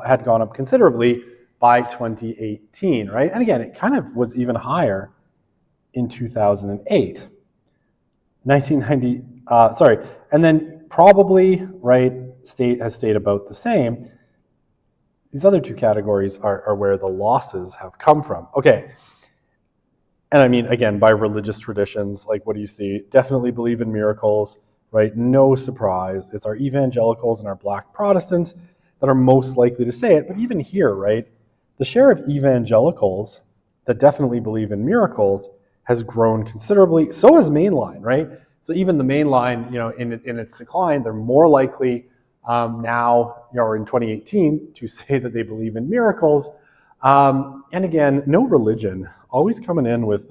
had gone up considerably by 2018, right? And again, it kind of was even higher in 2008. And then probably, right, has stayed about the same. These other two categories are where the losses have come from. Okay. And I mean, again, by religious traditions, like what do you see? Definitely believe in miracles, right? No surprise. It's our evangelicals and our Black Protestants that are most likely to say it. But even here, right, the share of evangelicals that definitely believe in miracles has grown considerably. So has mainline, right? So even the mainline, in its decline, they're more likely now, or in 2018, to say that they believe in miracles. And again, no religion, always coming in with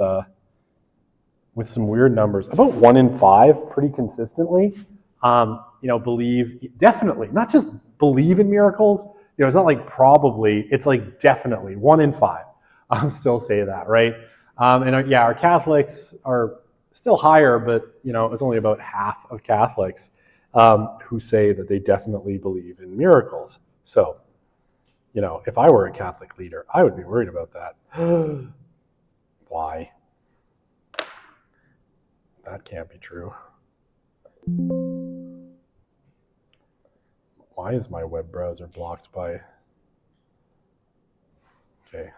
some weird numbers. About 1 in 5, pretty consistently, believe, definitely, not just believe in miracles. It's not like probably, it's like definitely 1 in 5. Still say that, right? And our Catholics are still higher, but it's only about half of Catholics who say that they definitely believe in miracles. So, if I were a Catholic leader, I would be worried about that. Why? That can't be true. Why is my web browser blocked by... Okay.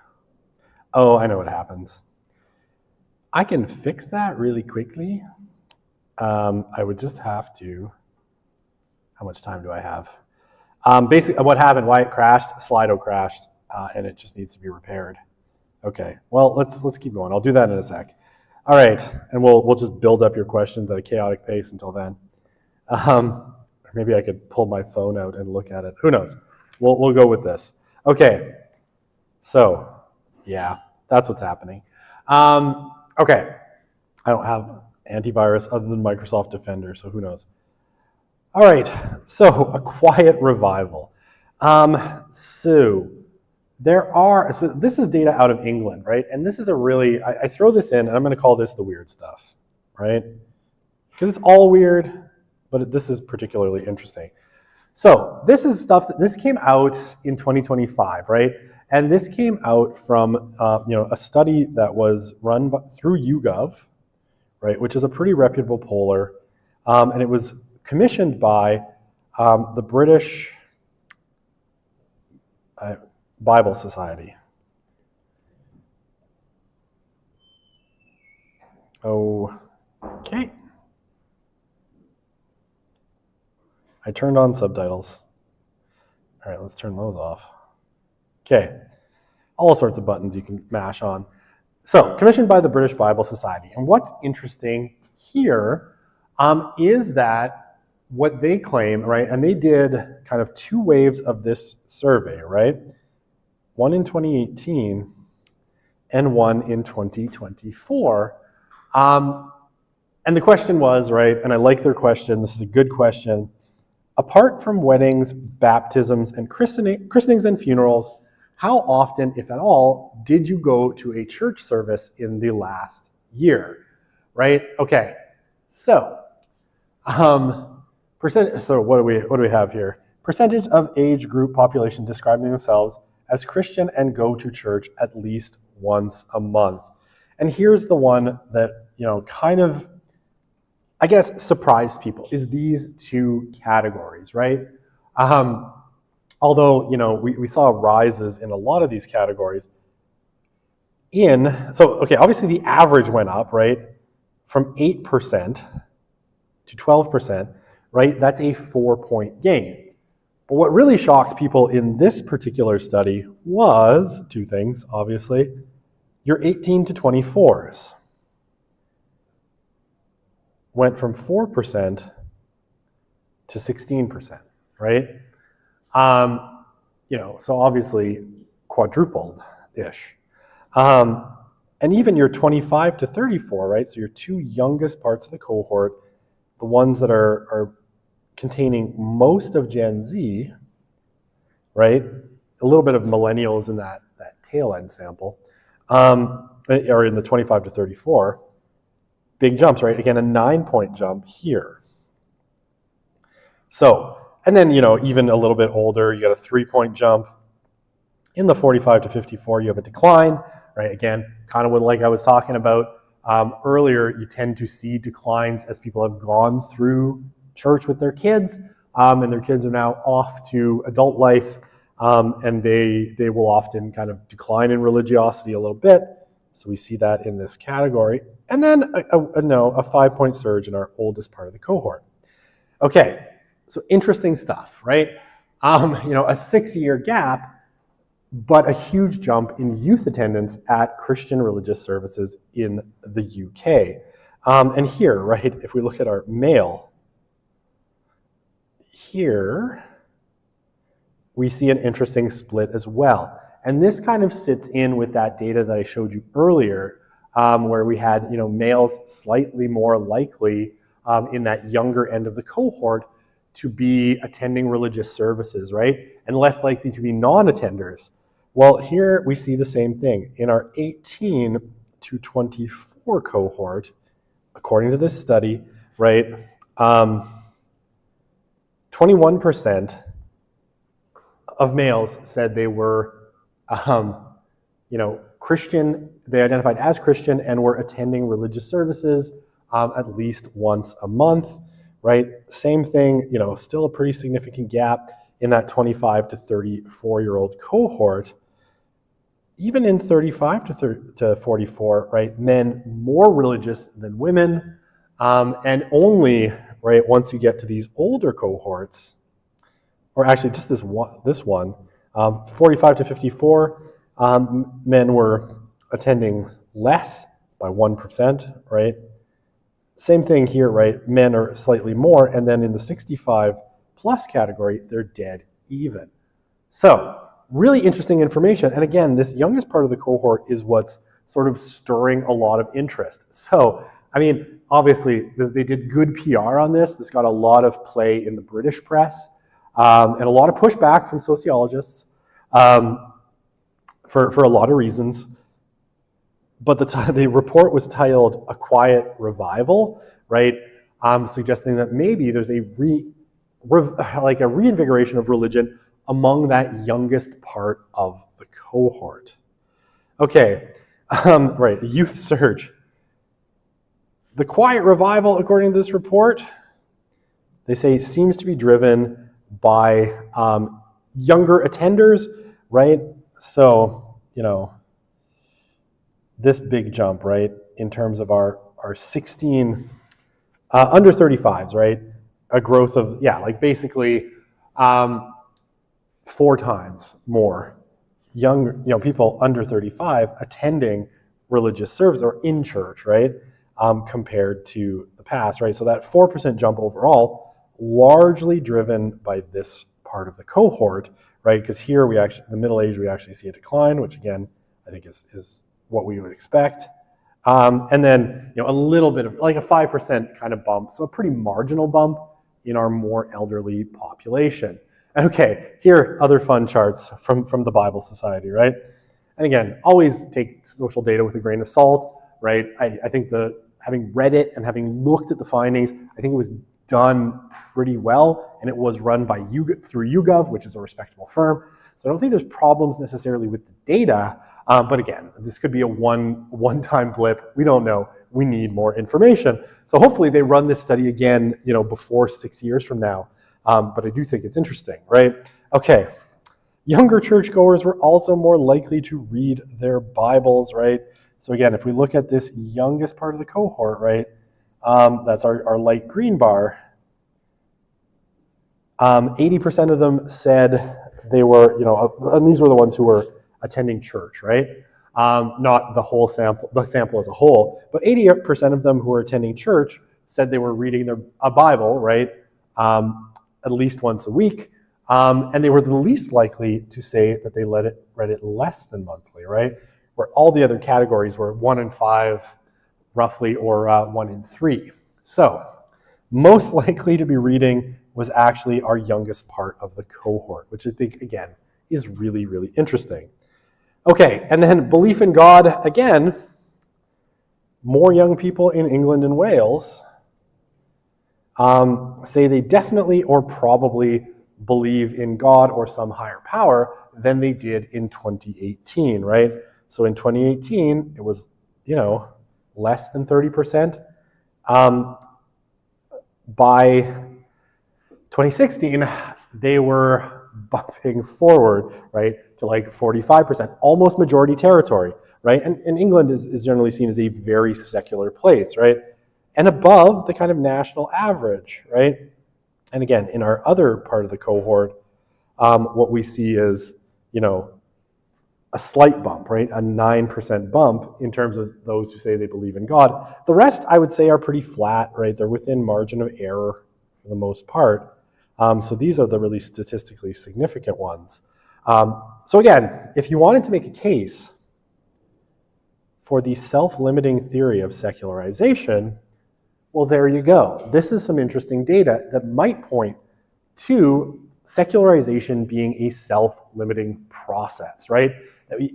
Oh, I know what happens. I can fix that really quickly. I would just have to... How much time do I have? Basically, what happened, why it crashed, Slido crashed, and it just needs to be repaired. Okay, well, let's keep going. I'll do that in a sec. All right, and we'll just build up your questions at a chaotic pace until then. Maybe I could pull my phone out and look at it. Who knows? We'll go with this. Okay, so yeah, that's what's happening. Okay, I don't have antivirus other than Microsoft Defender, so who knows? All right, so a quiet revival. So this is data out of England, right? And this is a really, I throw this in, and I'm going to call this the weird stuff, right? Because it's all weird, but this is particularly interesting. So this is stuff this came out in 2025, right? And this came out from a study that was run through YouGov, right? Which is a pretty reputable poller, and it was commissioned by the British Bible Society. Okay. I turned on subtitles. All right, let's turn those off. Okay. All sorts of buttons you can mash on. So, commissioned by the British Bible Society. And what's interesting here is that what they claim, right, and they did kind of 2 waves of this survey, right? One in 2018 and one in 2024. And the question was, right, and I like their question, this is a good question. Apart from weddings, baptisms, and christenings and funerals, how often, if at all, did you go to a church service in the last year, right? Okay, so, so what do we have here? Percentage of age group population describing themselves as Christian and go to church at least once a month. And here's the one that, kind of, I guess, surprised people, is these 2 categories, right? Although, we saw rises in a lot of these categories. Obviously the average went up, right? From 8% to 12%, right? That's a 4-point gain. But what really shocked people in this particular study was 2 things, obviously. Your 18 to 24s went from 4% to 16%, right? So obviously quadrupled-ish. And even your 25 to 34, right? So your 2 youngest parts of the cohort, the ones that are containing most of Gen Z, right? A little bit of millennials in that tail end sample, or in the 25 to 34, big jumps, right? Again, a 9-point jump here. So, and then, even a little bit older, you got a 3-point jump. In the 45 to 54, you have a decline, right? Again, kind of like I was talking about earlier, you tend to see declines as people have gone through church with their kids, and their kids are now off to adult life, and they will often kind of decline in religiosity a little bit. So we see that in this category. And then a 5-point surge in our oldest part of the cohort. Okay, so interesting stuff, right? A 6-year gap, but a huge jump in youth attendance at Christian religious services in the UK. And here, right, if we look at our male, here we see an interesting split as well. And this kind of sits in with that data that I showed you earlier, where we had males slightly more likely in that younger end of the cohort to be attending religious services, right? And less likely to be non-attenders. Well, here we see the same thing. In our 18 to 24 cohort, according to this study, right, 21% of males said they were, Christian, they identified as Christian and were attending religious services at least once a month, right? Same thing, still a pretty significant gap in that 25 to 34-year-old cohort. Even in 35 to 44, right, men more religious than women, and only, right, once you get to these older cohorts, or actually just this one, 45 to 54, men were attending less by 1%, right? Same thing here, right? Men are slightly more, and then in the 65 plus category, they're dead even. So, really interesting information. And again, this youngest part of the cohort is what's sort of stirring a lot of interest. So, obviously, they did good PR on this. This got a lot of play in the British press, and a lot of pushback from sociologists for a lot of reasons. But the report was titled "A Quiet Revival," right? Suggesting that maybe there's a reinvigoration of religion among that youngest part of the cohort. Okay, right, youth surge. The quiet revival, according to this report, they say seems to be driven by younger attenders, right? So, this big jump, right, in terms of our 16 under 35s, right? A growth of, basically 4 times more young, people under 35 attending religious service or in church, right? Compared to the past, right? So that 4% jump overall, largely driven by this part of the cohort, right? Because here the middle age, we actually see a decline, which again, I think is what we would expect. And then, a little bit of like a 5% kind of bump. So a pretty marginal bump in our more elderly population. Okay, here are other fun charts from the Bible Society, right? And again, always take social data with a grain of salt, right? I think having read it and having looked at the findings, I think it was done pretty well, and it was run by through YouGov, which is a respectable firm. So I don't think there's problems necessarily with the data, but again, this could be a one-time blip. We don't know. We need more information. So hopefully they run this study again, before 6 years from now. But I do think it's interesting, right? Okay, younger churchgoers were also more likely to read their Bibles, right? So again, if we look at this youngest part of the cohort, right, that's our light green bar, 80% of them said they were, and these were the ones who were attending church, right? Not the whole sample, the sample as a whole, but 80% of them who were attending church said they were reading a Bible, right? At least once a week, and they were the least likely to say that they read it less than monthly, right? Where all the other categories were 1 in 5, roughly, or 1 in 3. So, most likely to be reading was actually our youngest part of the cohort, which I think, again, is really, really interesting. Okay, and then belief in God, again, more young people in England and Wales say they definitely or probably believe in God or some higher power than they did in 2018, right? So in 2018, it was, less than 30%. By 2016, they were bumping forward, right, to like 45%, almost majority territory, right? And England is generally seen as a very secular place, right? And above the kind of national average, right? And again, in our other part of the cohort, what we see is, a slight bump, right? A 9% bump in terms of those who say they believe in God. The rest, I would say, are pretty flat, right? They're within margin of error for the most part. So these are the really statistically significant ones. So again, if you wanted to make a case for the self-limiting theory of secularization, well, there you go. This is some interesting data that might point to secularization being a self-limiting process, right?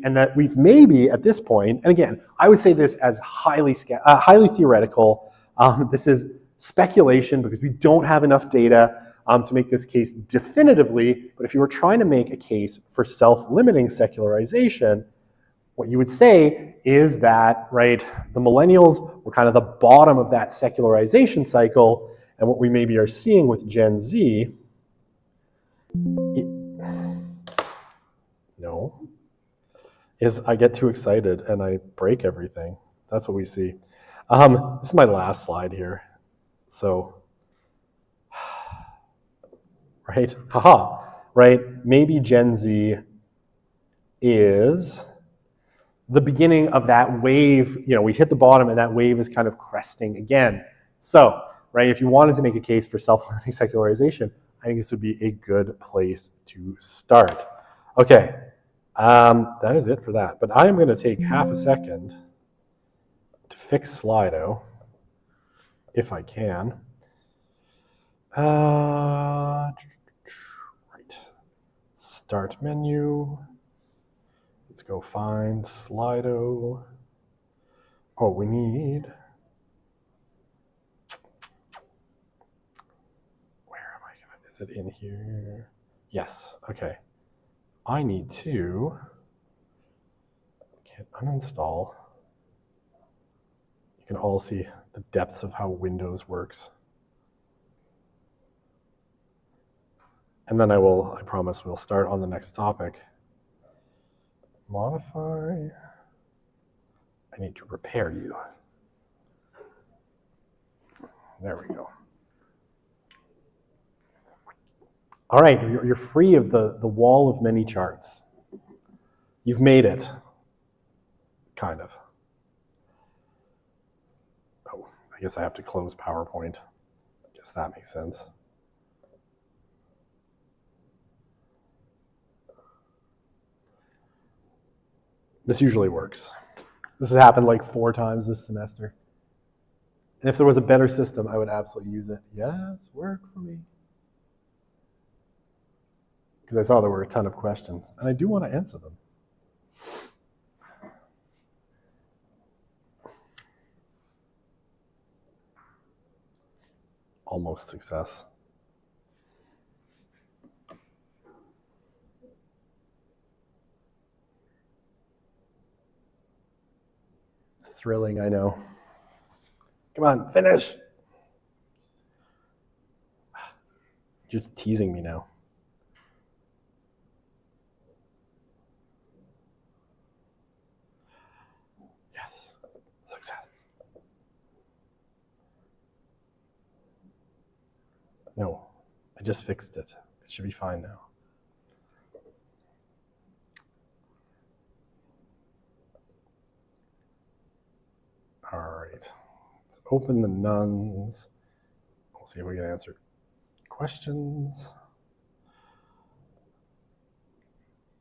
And that we've maybe at this point, and again, I would say this as highly theoretical. This is speculation because we don't have enough data to make this case definitively. But if you were trying to make a case for self-limiting secularization, what you would say is that, right, the millennials were kind of the bottom of that secularization cycle, and what we maybe are seeing with Gen Z, is I get too excited and I break everything. That's what we see. This is my last slide here. So, right, right, maybe Gen Z is the beginning of that wave. We hit the bottom and that wave is kind of cresting again. So, right, if you wanted to make a case for self-limiting secularization, I think this would be a good place to start. Okay, that is it for that. But I am going to take half a second to fix Slido, if I can. Right, start menu. Let's go find Slido. Oh, we need, where am I going? Is it in here? Yes, okay. I need to hit uninstall. You can all see the depths of how Windows works. And then I promise we'll start on the next topic. Modify. I need to repair you. There we go. All right, you're free of the wall of many charts. You've made it, kind of. Oh, I guess I have to close PowerPoint. I guess that makes sense. This usually works. This has happened like 4 times this semester. And if there was a better system, I would absolutely use it. Yes, work for me. Because I saw there were a ton of questions, and I do want to answer them. Almost success. Thrilling, I know. Come on, finish. You're just teasing me now. Yes, success. No, I just fixed it. It should be fine now. All right, let's open the nuns. We'll see if we can answer questions.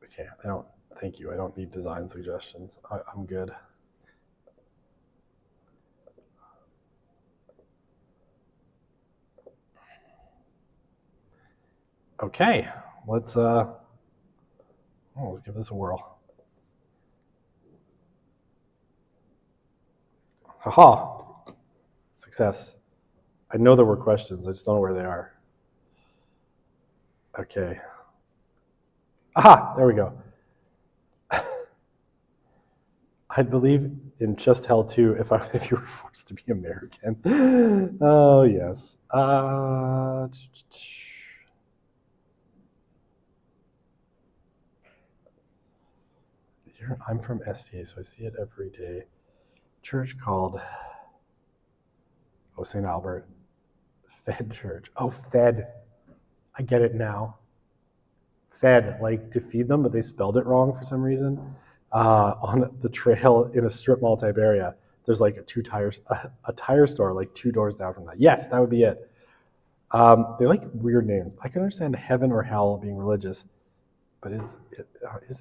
Okay, thank you. I don't need design suggestions. I'm good. Okay, let's give this a whirl. Haha, success. I know there were questions, I just don't know where they are. Okay. Aha, there we go. I believe in Just Hell 2 if you were forced to be American. Oh, yes. I'm from STA, so I see it every day. Church called, St. Albert. Fed Church. Oh, Fed. I get it now. Fed, like to feed them, but they spelled it wrong for some reason. On the trail in a strip mall type area, there's like a tire store like 2 doors down from that. Yes, that would be it. They like weird names. I can understand heaven or hell being religious, but is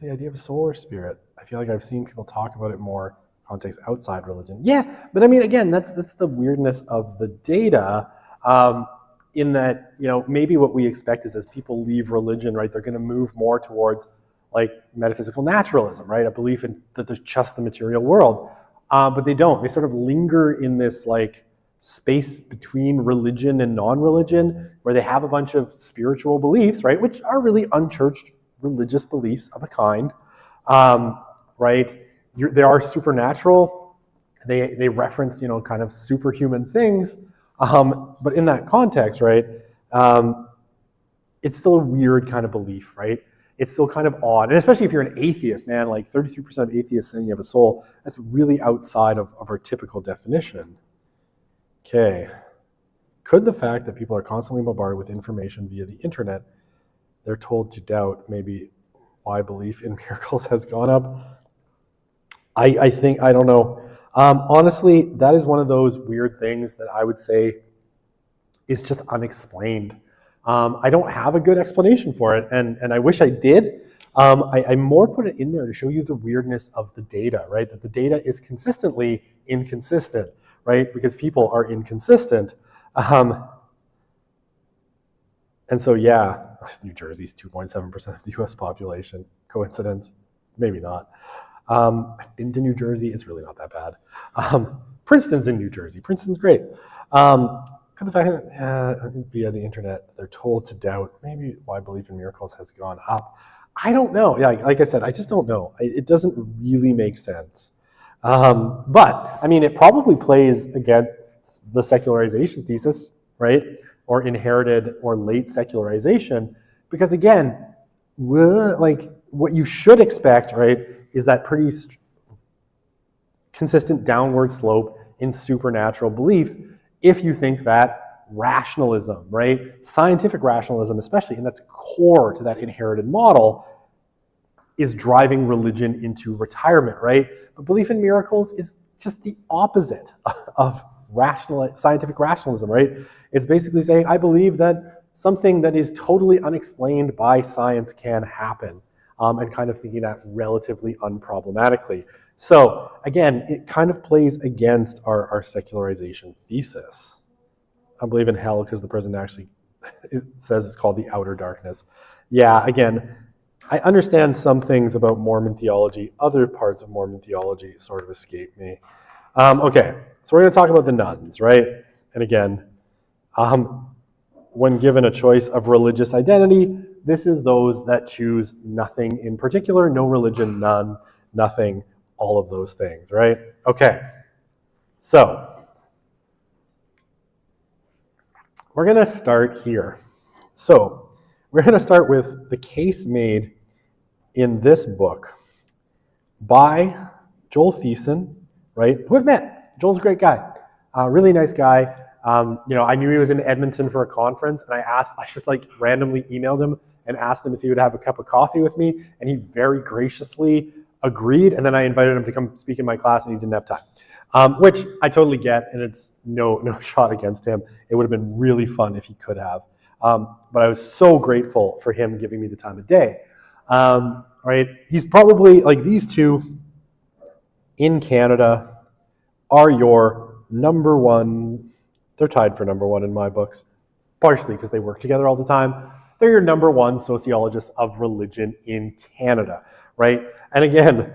the idea of soul or spirit? I feel like I've seen people talk about it more context outside religion. Yeah, but I mean, again, that's the weirdness of the data. In that, maybe what we expect is as people leave religion, right, they're going to move more towards like metaphysical naturalism, right, a belief in that there's just the material world, but they don't. They sort of linger in this like space between religion and non-religion, where they have a bunch of spiritual beliefs, right, which are really unchurched religious beliefs of a kind, right? They are supernatural. They reference, kind of superhuman things. But in that context, right, it's still a weird kind of belief, right? It's still kind of odd. And especially if you're an atheist, man, like 33% of atheists saying you have a soul, that's really outside of our typical definition. Okay. Could the fact that people are constantly bombarded with information via the internet, they're told to doubt maybe why belief in miracles has gone up? I think, I don't know. Honestly, that is one of those weird things that I would say is just unexplained. I don't have a good explanation for it, and I wish I did. I more put it in there to show you the weirdness of the data, right? That the data is consistently inconsistent, right? Because people are inconsistent. And so, yeah, New Jersey's 2.7% of the US population. Coincidence? Maybe not. I've been to New Jersey. It's really not that bad. Princeton's in New Jersey. Princeton's great. Could the fact that via the internet they're told to doubt maybe why belief in miracles has gone up? I don't know. Yeah, like I said, I just don't know. It doesn't really make sense. But I mean, it probably plays against the secularization thesis, right? Or inherited or late secularization, because again, like what you should expect, right, is that pretty consistent downward slope in supernatural beliefs if you think that rationalism, right, scientific rationalism especially, and that's core to that inherited model, is driving religion into retirement, right? But belief in miracles is just the opposite of scientific rationalism, right? It's basically saying, I believe that something that is totally unexplained by science can happen, and kind of thinking that relatively unproblematically. So again, it kind of plays against our secularization thesis. I believe in hell because the president actually it says it's called the outer darkness. Yeah, again, I understand some things about Mormon theology. Other parts of Mormon theology sort of escape me. Okay, so we're going to talk about the nuns, right? And again, when given a choice of religious identity, this is those that choose nothing in particular, no religion, none, nothing, all of those things, right? Okay, so we're going to start here. So we're going to start with the case made in this book by Joel Thiessen, right? Who I've met. Joel's a great guy, really nice guy. I knew he was in Edmonton for a conference, and I just like randomly emailed him and asked him if he would have a cup of coffee with me, and he very graciously agreed, and then I invited him to come speak in my class, and he didn't have time, which I totally get, and it's no shot against him. It would have been really fun if he could have, but I was so grateful for him giving me the time of day. Right? He's probably, like, these two in Canada are your number one. They're tied for number one in my books, partially because they work together all the time. They're your number one sociologists of religion in Canada, right? And again,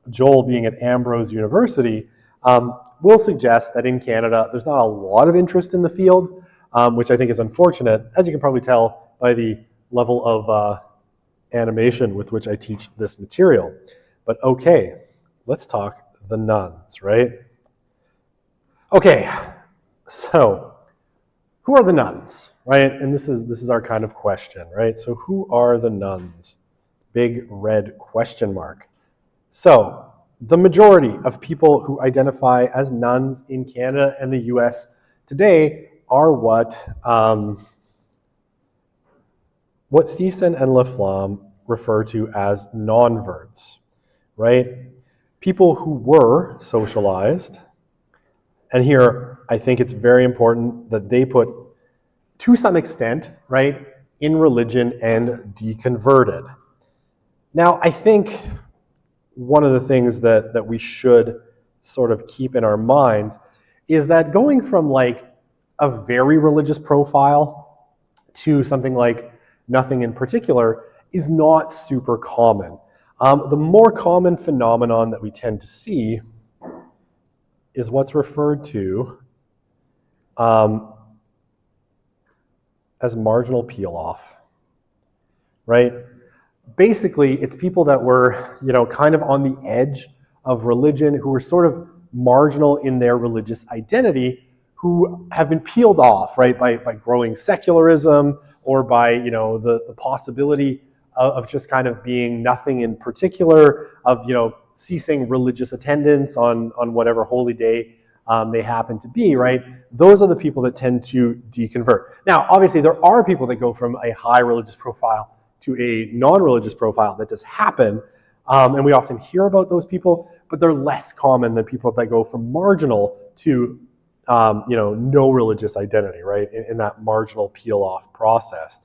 Joel being at Ambrose University will suggest that in Canada, there's not a lot of interest in the field, which I think is unfortunate, as you can probably tell by the level of animation with which I teach this material. But okay, let's talk the nuns, right? Okay, so who are the nuns, right? And this is our kind of question, right? So who are the nuns? Big red question mark. So the majority of people who identify as nuns in Canada and the US today are what Thiessen and Laflamme refer to as non-verts, right? People who were socialized, and here I think it's very important that they put, to some extent, right, in religion and deconverted. Now, I think one of the things that we should sort of keep in our minds is that going from like a very religious profile to something like nothing in particular is not super common. The more common phenomenon that we tend to see is what's referred to as marginal peel-off, right? Basically, it's people that were, kind of on the edge of religion, who were sort of marginal in their religious identity, who have been peeled off, right, by growing secularism, or by, the possibility of just kind of being nothing in particular, of, ceasing religious attendance on whatever holy day they happen to be, right? Those are the people that tend to deconvert. Now, obviously, there are people that go from a high religious profile to a non-religious profile. That does happen, and we often hear about those people, but they're less common than people that go from marginal to no religious identity, right, in that marginal peel-off process.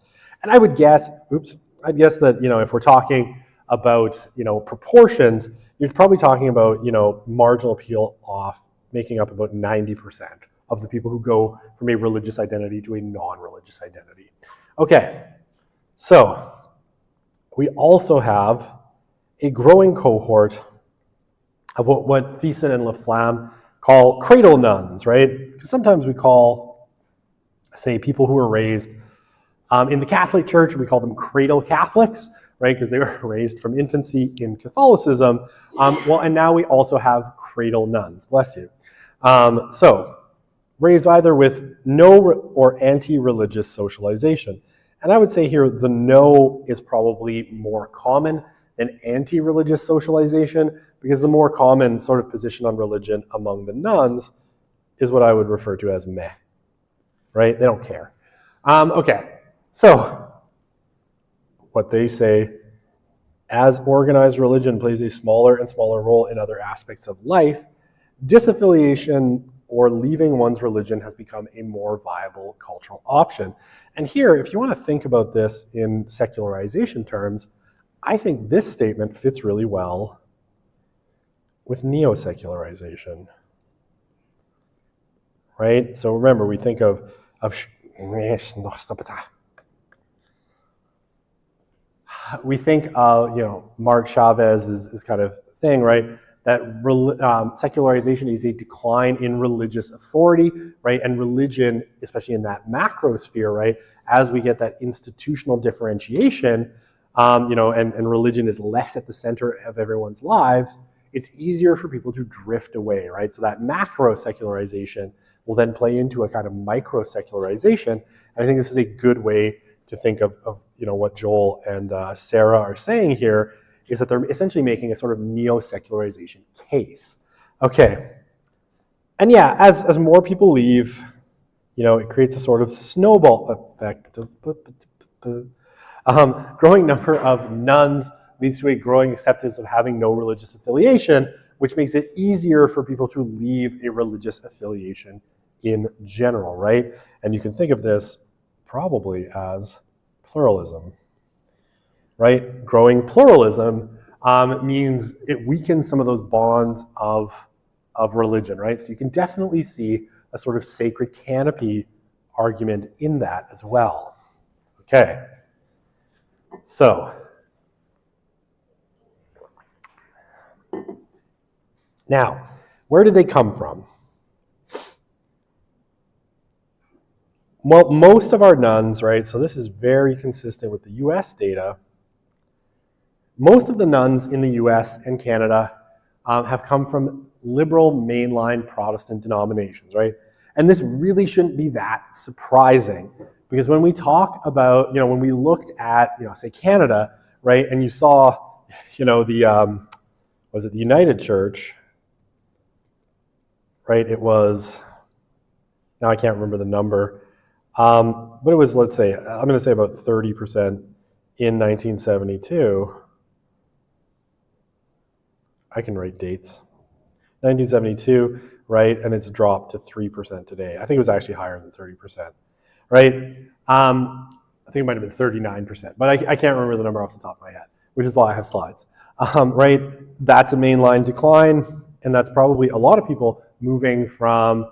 And I would guess, I'd guess that, if we're talking about, proportions, you're probably talking about, marginal peel-off making up about 90% of the people who go from a religious identity to a non-religious identity. Okay, so we also have a growing cohort of what Thiessen and Laflamme call cradle nuns, right? Because sometimes we call, say, people who were raised in the Catholic Church, we call them cradle Catholics, right? Because they were raised from infancy in Catholicism. And now we also have cradle nuns, bless you. So, raised either with no or anti-religious socialization. And I would say here the no is probably more common than anti-religious socialization, because the more common sort of position on religion among the nuns is what I would refer to as meh, right? They don't care. Okay, so what they say, as organized religion plays a smaller and smaller role in other aspects of life, disaffiliation or leaving one's religion has become a more viable cultural option. And here, if you want to think about this in secularization terms, I think this statement fits really well with neo-secularization, right? So remember, we think of Mark Chavez's kind of thing, right? That secularization is a decline in religious authority, right? And religion, especially in that macro sphere, right? As we get that institutional differentiation, and religion is less at the center of everyone's lives, it's easier for people to drift away, right? So that macro secularization will then play into a kind of micro secularization. And I think this is a good way to think of what Joel and Sarah are saying here, is that they're essentially making a sort of neo-secularization case. Okay. And yeah, as more people leave, it creates a sort of snowball effect. Growing number of nuns leads to a growing acceptance of having no religious affiliation, which makes it easier for people to leave a religious affiliation in general, right? And you can think of this probably as pluralism, right? Growing pluralism means it weakens some of those bonds of religion, right? So you can definitely see a sort of sacred canopy argument in that as well. Okay, so now, where did they come from? Well, most of our nuns, right, so this is very consistent with the US data. Most of the nuns in the US and Canada have come from liberal mainline Protestant denominations, right? And this really shouldn't be that surprising, because when we talk about, when we looked at, say Canada, right, and you saw, was it the United Church, right? It was, now I can't remember the number, but it was, let's say, I'm going to say about 30% in 1972. I can write dates. 1972, right? And it's dropped to 3% today. I think it was actually higher than 30%, right? I think it might have been 39%, but I can't remember the number off the top of my head, which is why I have slides, right? That's a mainline decline, and that's probably a lot of people moving from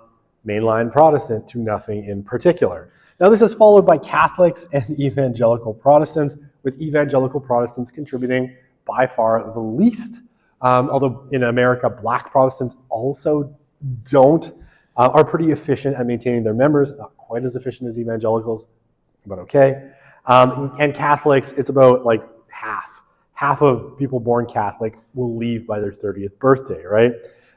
mainline Protestant to nothing in particular. Now, this is followed by Catholics and evangelical Protestants, with evangelical Protestants contributing by far the least. Although in America, Black Protestants also are pretty efficient at maintaining their members, not quite as efficient as evangelicals, but okay. And Catholics, it's about like half. Half of people born Catholic will leave by their 30th birthday, right?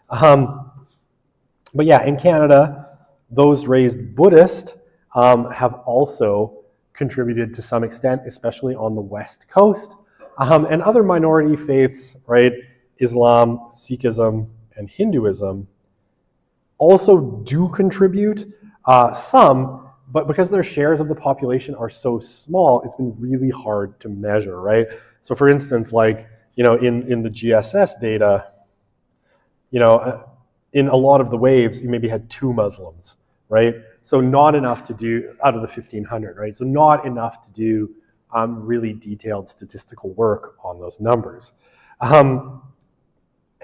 But yeah, in Canada, those raised Buddhist have also contributed to some extent, especially on the West Coast. And other minority faiths, right? Islam, Sikhism, and Hinduism also do contribute some, but because their shares of the population are so small, it's been really hard to measure, right? So for instance, like, in the GSS data, in a lot of the waves, you maybe had 2 Muslims, right? So not enough to do, out of the 1,500, right? So not enough to do really detailed statistical work on those numbers.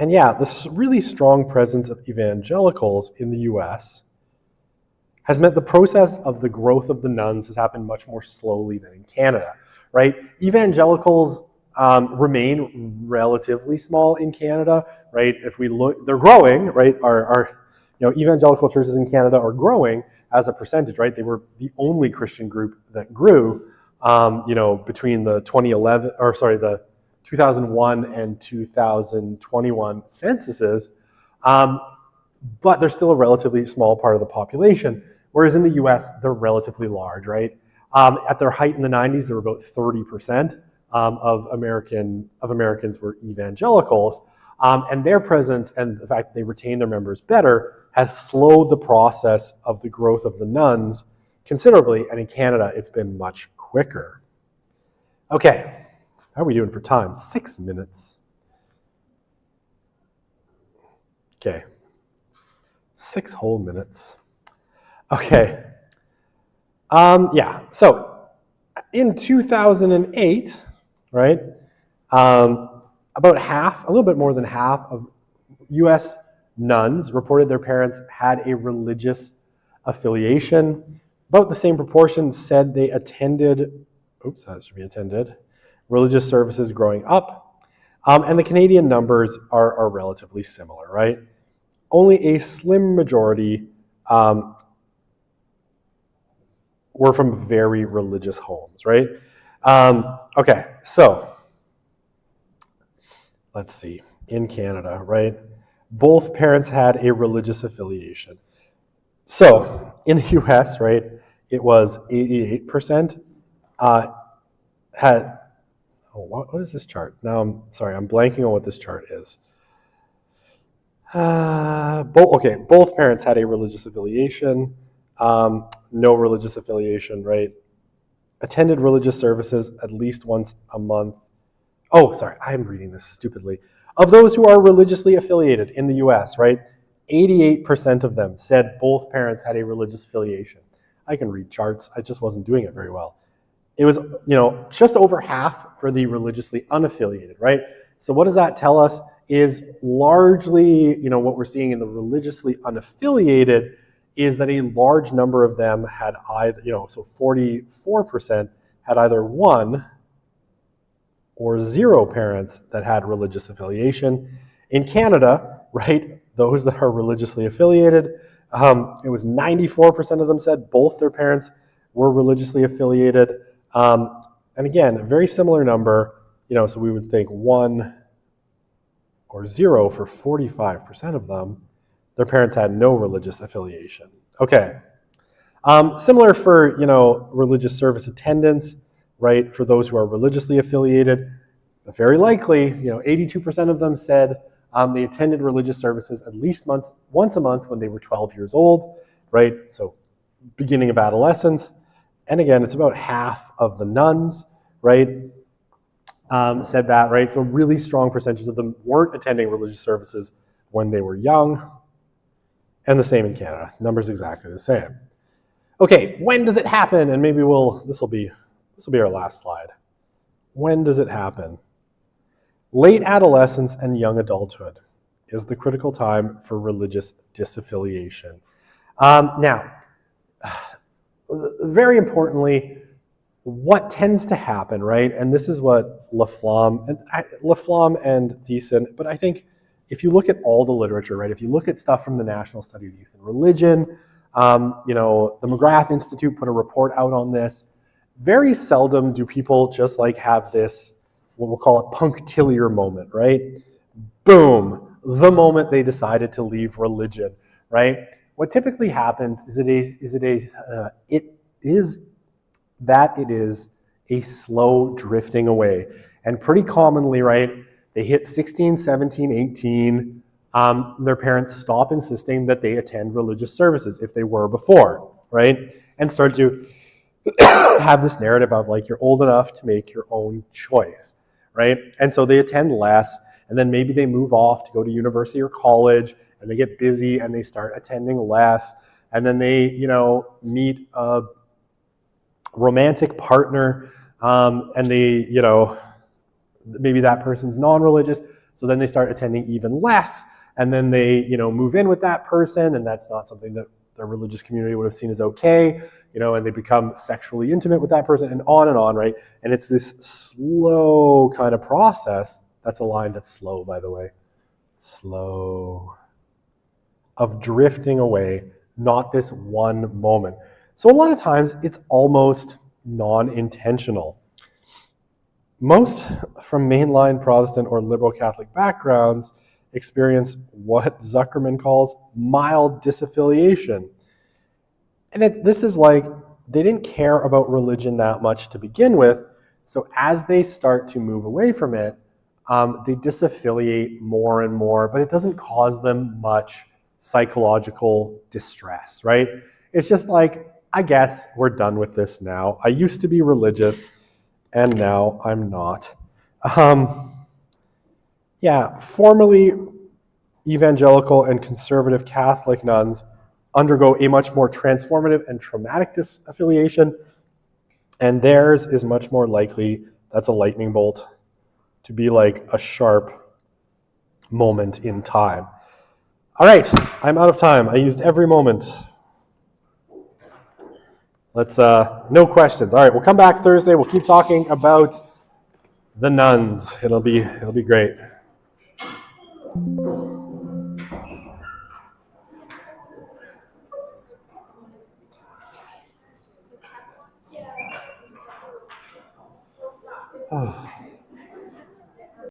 And yeah, this really strong presence of evangelicals in the US has meant the process of the growth of the nuns has happened much more slowly than in Canada, right? Evangelicals remain relatively small in Canada, right? If we look, they're growing, right? Our evangelical churches in Canada are growing as a percentage, right? They were the only Christian group that grew, between the 2001 and 2021 censuses, but they're still a relatively small part of the population, whereas in the US, they're relatively large, right? At their height in the 90s, there were about 30% of Americans were evangelicals, and their presence and the fact that they retain their members better has slowed the process of the growth of the nuns considerably, and in Canada, it's been much quicker. Okay. How are we doing for time? 6 minutes. Okay. 6 whole minutes. Okay. Yeah, so in 2008, right, about half, a little bit more than half of US nuns reported their parents had a religious affiliation. About the same proportion said they attended, religious services growing up. And the Canadian numbers are relatively similar, right? Only a slim majority were from very religious homes, right? Okay, so let's see. In Canada, right? Both parents had a religious affiliation. So in the US, right, it was 88% had. Oh, what is this chart? Now I'm sorry, I'm blanking on what this chart is. Both parents had a religious affiliation. No religious affiliation, right? Attended religious services at least once a month. Oh, sorry, I'm reading this stupidly. Of those who are religiously affiliated in the US, right, 88% of them said both parents had a religious affiliation. I can read charts, I just wasn't doing it very well. It was, just over half for the religiously unaffiliated, right? So what does that tell us is largely, what we're seeing in the religiously unaffiliated is that a large number of them had either, so 44% had either one or zero parents that had religious affiliation. In Canada, right, those that are religiously affiliated, it was 94% of them said both their parents were religiously affiliated. And again, a very similar number, so we would think 1 or 0 for 45% of them, their parents had no religious affiliation. Okay. Similar for, religious service attendance, right, for those who are religiously affiliated, very likely, 82% of them said they attended religious services at least once a month when they were 12 years old, right? So beginning of adolescence. And again, it's about half of the nuns, right, said that, right? So really strong percentages of them weren't attending religious services when they were young. And the same in Canada. Numbers exactly the same. Okay, when does it happen? And maybe this will be our last slide. When does it happen? Late adolescence and young adulthood is the critical time for religious disaffiliation. Now, very importantly, what tends to happen, right? And this is what Laflamme and Thiessen, but I think if you look at all the literature, right? If you look at stuff from the National Study of Youth and Religion, the McGrath Institute put a report out on this. Very seldom do people just like have this, what we'll call a punctiliar moment, right? Boom, the moment they decided to leave religion, right? What typically happens is it is a slow drifting away. And pretty commonly, right, they hit 16, 17, 18, their parents stop insisting that they attend religious services if they were before, right? And start to have this narrative of like, you're old enough to make your own choice, right? And so they attend less, and then maybe they move off to go to university or college, and they get busy and they start attending less, and then they, meet a romantic partner, and they, maybe that person's non-religious, so then they start attending even less, and then they, move in with that person, and that's not something that their religious community would have seen as okay, and they become sexually intimate with that person, and on, right? And it's this slow kind of process. That's a line that's slow, by the way. Slow. Of drifting away, not this one moment. So a lot of times it's almost non-intentional. Most from mainline Protestant or liberal Catholic backgrounds experience what Zuckerman calls mild disaffiliation. And this is like, they didn't care about religion that much to begin with, so as they start to move away from it, they disaffiliate more and more, but it doesn't cause them much psychological distress, right? It's just like, I guess we're done with this now. I used to be religious, and now I'm not. Formerly evangelical and conservative Catholic nuns undergo a much more transformative and traumatic disaffiliation, and theirs is much more likely, that's a lightning bolt, to be like a sharp moment in time. All right, I'm out of time. I used every moment. No questions. All right, we'll come back Thursday. We'll keep talking about the nuns. It'll be great. Oh.